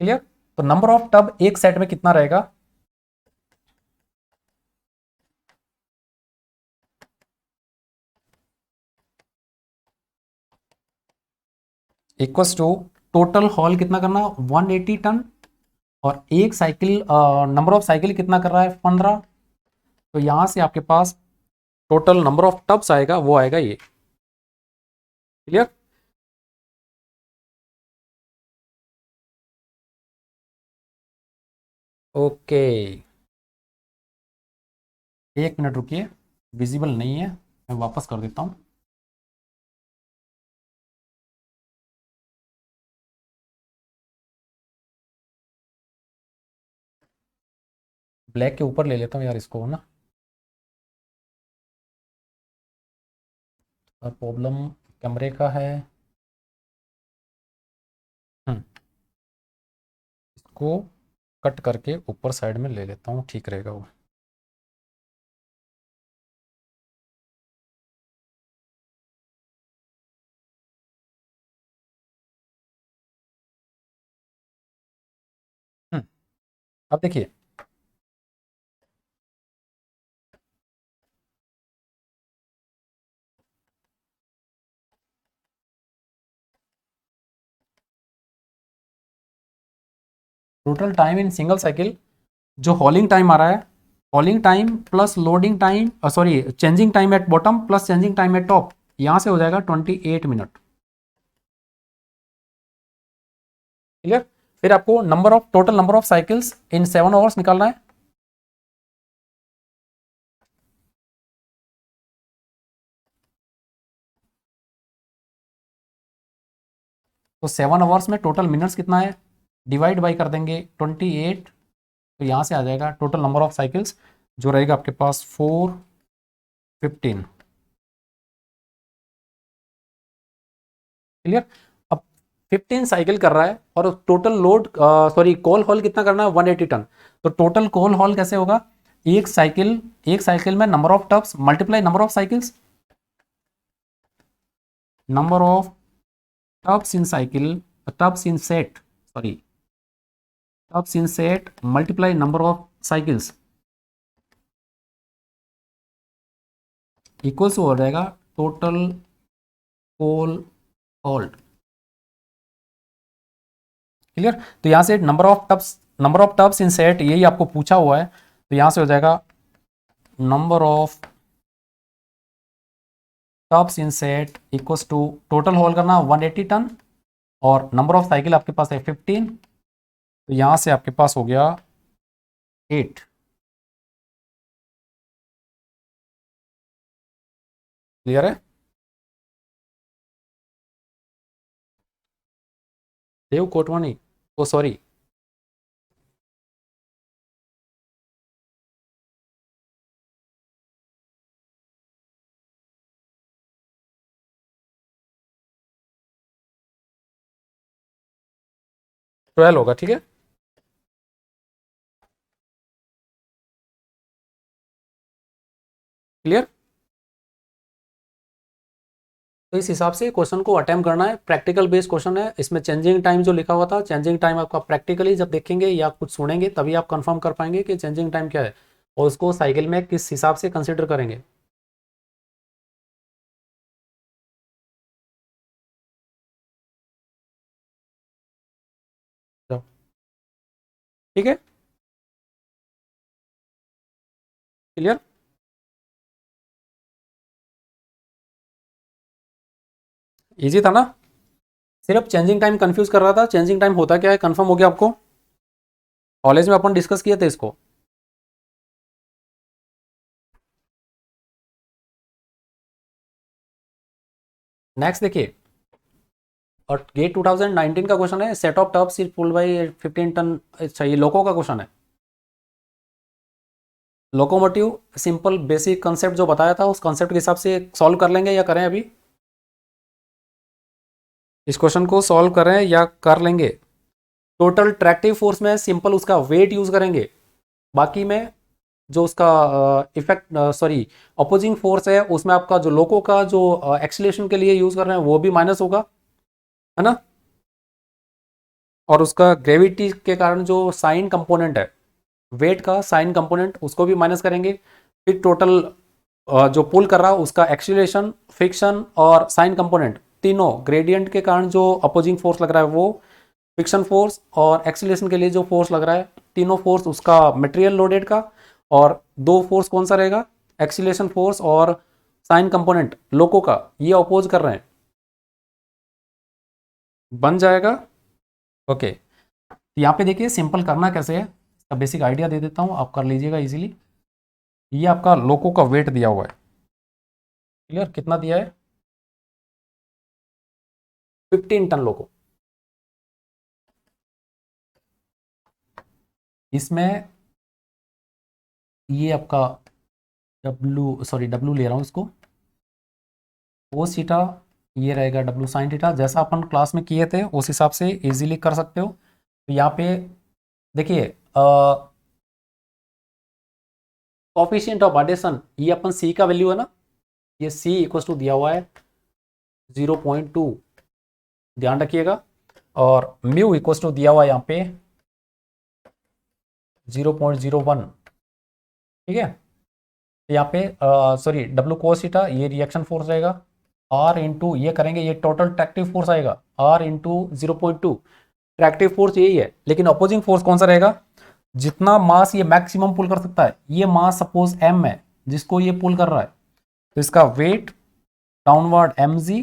क्लियर? तो नंबर ऑफ टब एक सेट में कितना रहेगा? इक्वल्स टू टोटल हॉल कितना करना? 180 टन। और एक साइकिल नंबर ऑफ साइकिल कितना कर रहा है? 15। तो यहां से आपके पास टोटल नंबर ऑफ टब्स आएगा वो आएगा ये। क्लियर? ओके, एक मिनट रुकिए, विजिबल नहीं है, मैं वापस कर देता हूँ। ब्लैक के ऊपर ले लेता हूँ यार इसको ना, और प्रॉब्लम कैमरे का है। इसको कट करके ऊपर साइड में ले लेता हूँ, ठीक रहेगा वो। अब देखिए, total time in single cycle, जो हॉलिंग टाइम आ रहा है, हॉलिंग time plus loading time, sorry changing time at bottom plus changing time eight top, यहां से हो जाएगा 28 मिनट। क्लियर? फिर आपको total number of cycles in 7 hours निकालना है। तो 7 आवर्स में टोटल मिनट्स कितना है? डिवाइड बाई कर देंगे 28। तो यहां से आ जाएगा टोटल नंबर ऑफ साइकिल्स जो रहेगा आपके पास 415। क्लियर? अब 15 साइकिल कर रहा है और total load sorry coal haul कितना करना है? 180 टन। तो टोटल कोल हॉल कैसे होगा? एक साइकिल में number of tubs multiply number of cycles, number of tubs in cycle, tubs in set, sorry tubs in set multiply number of cycles equals हो जाएगा टोटल कोल हॉल्ड। क्लियर? तो यहां से number of tubs in set यही आपको पूछा हुआ है, तो यहां से हो जाएगा number of tubs in set equals to total haul करना 180 टन, और नंबर ऑफ साइकिल आपके पास है 15। तो यहां से आपके पास हो गया 8। क्लियर है? देव कोटवानी, ओ सॉरी, 12 होगा, ठीक है। क्लियर? तो इस हिसाब से क्वेश्चन को अटेम्प्ट करना है। प्रैक्टिकल बेस्ड क्वेश्चन है, इसमें चेंजिंग टाइम जो लिखा हुआ था, चेंजिंग टाइम आपका प्रैक्टिकली जब देखेंगे या कुछ सुनेंगे तभी आप कंफर्म कर पाएंगे कि चेंजिंग टाइम क्या है और उसको साइकिल में किस हिसाब से कंसिडर करेंगे। तो ठीक है, क्लियर। इजी था ना। सिर्फ चेंजिंग टाइम कंफ्यूज कर रहा था। चेंजिंग टाइम होता क्या है कंफर्म हो गया आपको, कॉलेज में अपन डिस्कस किए थे इसको। नेक्स्ट देखिए, और गेट 2019 का क्वेश्चन है, set of top seat pull by 15 ton. अच्छा, ये लोको का क्वेश्चन है। लोकोमोटिव सिंपल बेसिक कंसेप्ट जो बताया था उस कंसेप्ट के हिसाब से सॉल्व कर लेंगे या करें अभी? इस क्वेश्चन को सॉल्व करें या कर लेंगे? टोटल ट्रैक्टिव फोर्स में सिंपल उसका वेट यूज करेंगे, बाकी में जो उसका इफेक्ट सॉरी अपोजिंग फोर्स है उसमें आपका जो लोको का जो एक्सीलरेशन के लिए यूज कर रहे हैं वो भी माइनस होगा, है ना। और उसका ग्रेविटी के कारण जो साइन कंपोनेंट है, वेट का साइन कंपोनेंट, उसको भी माइनस करेंगे। फिर टोटल जो पुल कर रहा है उसका एक्सीलरेशन, फ्रिक्शन और साइन कंपोनेंट, तीनों ग्रेडियंट के कारण जो अपोजिंग फोर्स लग रहा है वो, फ्रिक्शन फोर्स और एक्सीलरेशन के लिए जो फोर्स लग रहा है, तीनों फोर्स उसका मटेरियल लोडेड का, और दो फोर्स कौन सा रहेगा, एक्सीलरेशन फोर्स और साइन कंपोनेंट लोको का, ये अपोज कर रहे हैं। बन जाएगा। ओके, यहाँ पे देखिए सिंपल करना कैसे है, इसका बेसिक आइडिया दे देता हूँ, आप कर लीजिएगा इजीली। ये आपका लोको का वेट दिया हुआ है, क्लियर, कितना दिया है, 15 टन लोको। इसमें ये आपका डब्लू ले रहा हूँ इसको, कोस थीटा, ये रहेगा डब्लू साइन थीटा, जैसा अपन क्लास में किए थे उस हिसाब से इजीली कर सकते हो। तो यहाँ पे देखिए कोफिशिएंट ऑफ एडिशन, ये अपन सी का वैल्यू है ना, ये सी इक्वल टू दिया हुआ है 0.2, ध्यान रखिएगा। और म्यू इक्वल टू दिया हुआ है यहाँ पे 0.01, ठीक है। तो यहाँ पे सॉरी डब्लू कोस थीटा, ये रिएक्शन फोर्स रहेगा, आर इंटू ये करेंगे, ये टोटल ट्रैक्टिव फोर्स आएगा आर इंटू 0.2। ट्रैक्टिव फोर्स यही है, लेकिन अपोजिंग फोर्स कौन सा रहेगा, जितना मास ये मैक्सिमम पुल कर सकता है, ये मास सपोज एम है जिसको ये पुल कर रहा है, तो इसका weight downward M G,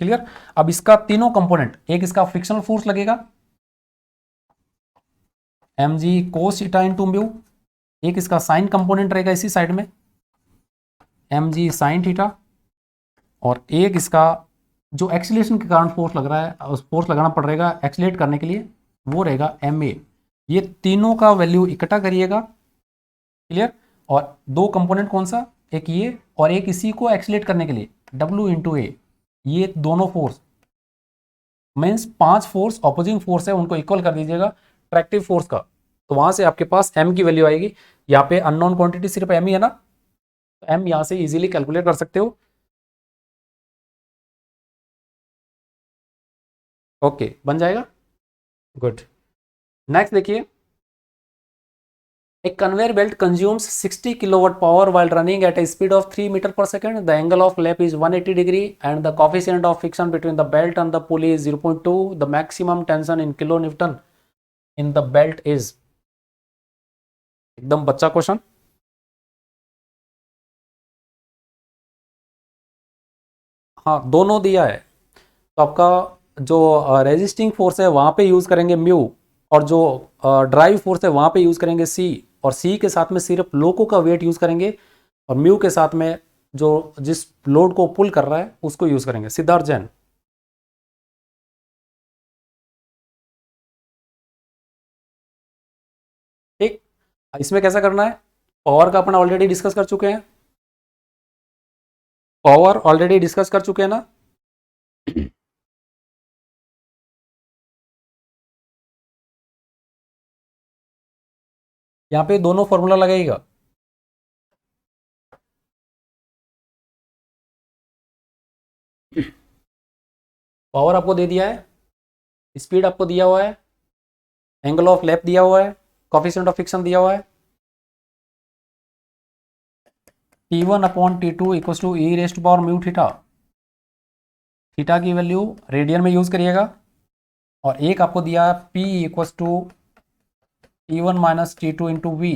clear. अब इसका तीनों कंपोनेंट, एक इसका फ्रिक्शनल फोर्स लगेगा M G cos theta into mu, एक इसका साइन कंपोनेंट रहेगा इसी साइड में एम जी साइन थीटा, और एक इसका जो एक्सीलरेशन के कारण फोर्स लग रहा है, उस फोर्स लगाना पड़ रहेगा एक्सीलेट करने के लिए, वो रहेगा एम ए। ये तीनों का वैल्यू इकट्ठा करिएगा, क्लियर। और दो कंपोनेंट कौन सा, एक ये और एक इसी को एक्सीलेट करने के लिए डब्ल्यू इंटू ए, ये दोनों force means 5 force opposing force है, उनको इक्वल कर दीजिएगा ट्रैक्टिव फोर्स का, तो वहां से आपके पास एम की वैल्यू आएगी। यहाँ पे अननोन क्वांटिटी सिर्फ एम ही है ना, तो एम यहाँ से इजीली कैलकुलेट कर सकते हो। ओके, बन जाएगा, गुड। नेक्स्ट देखिए, a conveyor belt consumes 60 kilowatt power while running at a speed of 3 meter per second. The angle of lap is 180 degree and the coefficient of friction between the belt and the pulley is 0.2. The maximum tension in kilonewton in the belt is, एकदम बच्चा क्वेश्चन। हाँ, दोनों दिया है, तो आपका जो रेजिस्टिंग फोर्स है वहां पे यूज करेंगे म्यू, और जो ड्राइव फोर्स है वहां पे यूज करेंगे सी, और सी के साथ में सिर्फ लोको का वेट यूज करेंगे, और म्यू के साथ में जो जिस लोड को पुल कर रहा है उसको यूज करेंगे। सिद्धार्थ जैन, ठीक। इसमें कैसा करना है, पावर का अपना ऑलरेडी डिस्कस कर चुके हैं, पावर ऑलरेडी डिस्कस कर चुके हैं ना। यहाँ पे दोनों फॉर्मूला लगेगा, पावर आपको दे दिया है, स्पीड आपको दिया हुआ है, एंगल ऑफ लैप दिया हुआ है, कोफिशिएंट ऑफ फ्रिक्शन दिया हुआ है। T1 upon T2 equal to E raised power mu theta. Theta की वैल्यू रेडियन में यूज करिएगा। और एक आपको दिया है P equal to T1 minus T2 into V,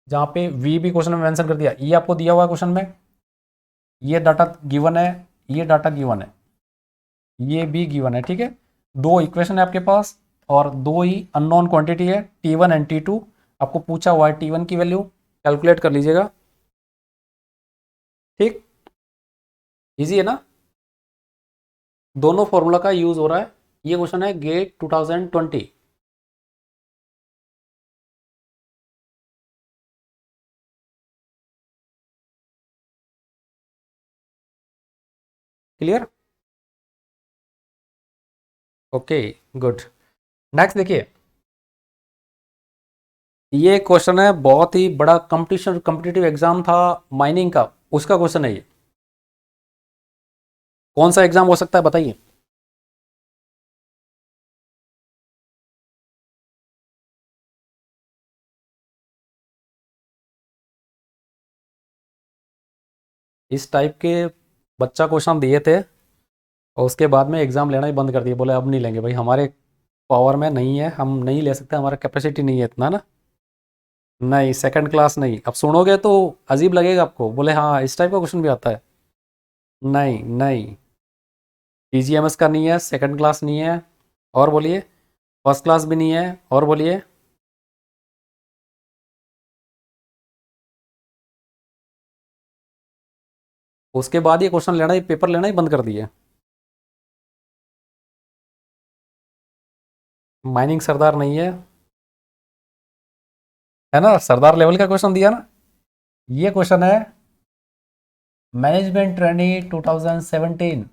जहाँ पे V भी क्वेश्चन में मेंशन कर दिया। ये आपको दिया हुआ है क्वेश्चन में, ये डाटा गिवन है, ये डाटा गिवन है, ये भी गिवन है। ठीक है, दो इक्वेशन है आपके पास और दो ही अननोन क्वांटिटी है, T1 एंड T2। आपको पूछा हुआ है T1 की वैल्यू, कैलकुलेट कर लीजिएगा। ठीक, इजी है ना। दोनों फॉर्मूला का यूज हो रहा है। ये क्वेश्चन है GATE 2020। Clear, okay, good. Next देखिए, ये क्वेश्चन है बहुत ही बड़ा, कंपटीशन कॉम्पिटिटिव एग्जाम था माइनिंग का, उसका क्वेश्चन है ये। कौन सा एग्जाम हो सकता है बताइए। इस टाइप के बच्चा क्वेश्चन दिए थे और उसके बाद में एग्जाम लेना ही बंद कर दिया, बोले अब नहीं लेंगे भाई, हमारे पावर में नहीं है, हम नहीं ले सकते, हमारा कैपेसिटी नहीं है इतना ना। नहीं, सेकंड क्लास नहीं। अब सुनोगे तो अजीब लगेगा आपको, बोले हाँ इस टाइप का क्वेश्चन भी आता है। नहीं नहीं, पीजीएमएस का नहीं है, सेकंड क्लास नहीं है। और बोलिए, फर्स्ट क्लास भी नहीं है। और बोलिए, उसके बाद ये क्वेश्चन लेना ही, पेपर लेना ही बंद कर दिए। माइनिंग सरदार नहीं है ना, सरदार लेवल का क्वेश्चन दिया ना। ये क्वेश्चन है मैनेजमेंट ट्रेनी 2017,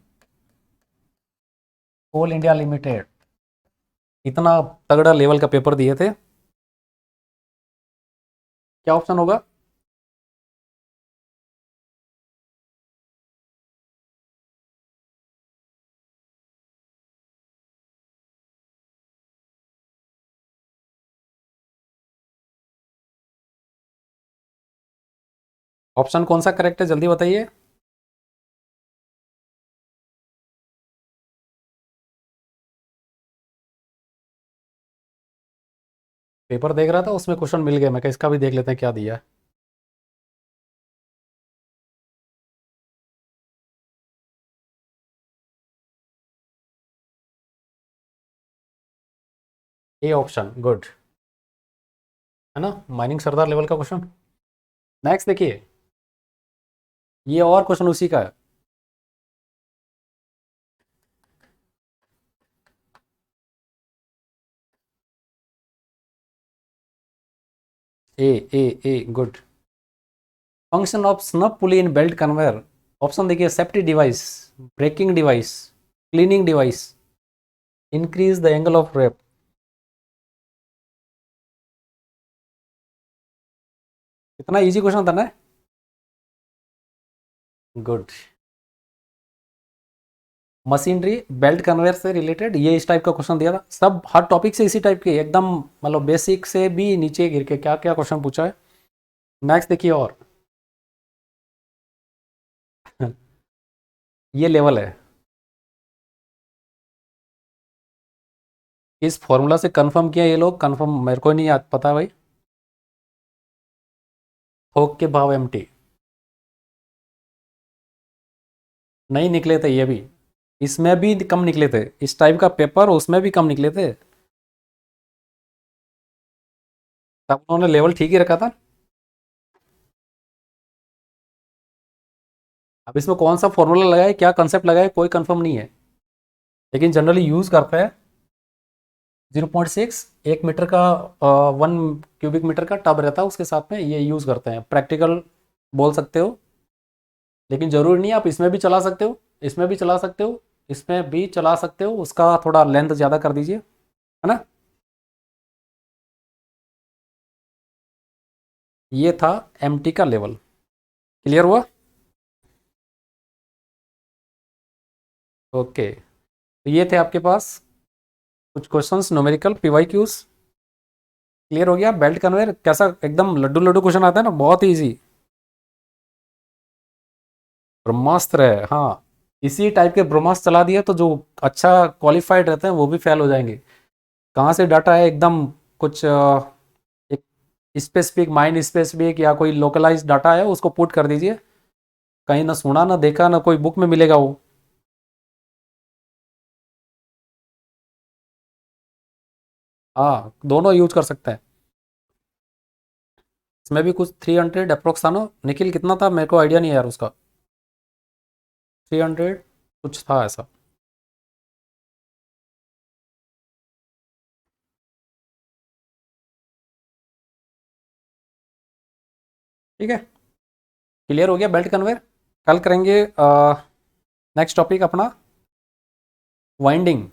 कोल इंडिया लिमिटेड। इतना तगड़ा लेवल का पेपर दिए थे। क्या ऑप्शन होगा। ऑप्शन कौन सा करेक्ट है, जल्दी बताइए। पेपर देख रहा था, उसमें क्वेश्चन मिल गया, मैं कहा इसका भी देख लेते हैं क्या दिया है। ए ऑप्शन, गुड, है ना, माइनिंग सरदार लेवल का क्वेश्चन। नेक्स्ट देखिए, ये और क्वेश्चन उसी का है। ए ए ए, good. Function of snub pulley in belt conveyor. Option देखिए, safety device, braking device, cleaning device, increase the angle of wrap. इतना इजी क्वेश्चन था ना। गुड। मशीनरी बेल्ट कन्वेयर से रिलेटेड ये इस टाइप का क्वेश्चन दिया था, सब हर टॉपिक से इसी टाइप के एकदम, मतलब बेसिक से भी नीचे गिर के क्या क्या क्वेश्चन पूछा है। नेक्स्ट देखिए, और ये लेवल है, इस फॉर्मूला से कंफर्म किया ये लोग, कंफर्म मेरे को नहीं पता भाई। थोक के भाव एमटी नहीं निकले थे ये भी, इसमें भी कम निकले थे, इस टाइप का पेपर उसमें भी कम निकले थे। तब उन्होंने लेवल ठीक ही रखा था। अब इसमें कौन सा फॉर्मूला लगाए, क्या कंसेप्ट लगाए, कोई कंफर्म नहीं है, लेकिन जनरली यूज करते हैं 0.6, 1 मीटर का 1 क्यूबिक मीटर का टब रहता है, उसके साथ में ये यूज़ करते हैं, प्रैक्टिकल बोल सकते हो। लेकिन ज़रूरी नहीं, आप इसमें भी चला सकते हो, इसमें भी चला सकते हो, इसमें भी चला सकते हो, उसका थोड़ा लेंथ ज़्यादा कर दीजिए, है ना। ये था एमटी का लेवल। क्लियर हुआ। ओके, तो ये थे आपके पास कुछ क्वेश्चंस न्यूमेरिकल पीवाईक्यूज। क्लियर हो गया? बेल्ट कन्वेयर कैसा एकदम लड्डू लड्डू क्वेश्चन आता है ना, बहुत इजी। ब्रह्मास्त्र है, हाँ। इसी टाइप के ब्रह्मास्त्र चला दिया तो जो अच्छा क्वालिफाइड रहते हैं वो भी फेल हो जाएंगे। कहाँ से डाटा है एकदम कुछ एक स्पेसिफिक माइंड स्पेसिफिक या कोई लोकलाइज डाटा है उसको पुट कर दीजिए। कहीं ना सुना ना देखा ना कोई बुक में मिलेगा वो। हाँ, दोनों यूज कर सकते हैं। इसमें भी कुछ 300 अप्रोक्स था ना निखिल? कितना था मेरे को आइडिया नहीं है यार उसका। 300 कुछ था ऐसा। ठीक है, क्लियर हो गया बेल्ट कन्वेयर। कल करेंगे नेक्स्ट टॉपिक अपना वाइंडिंग।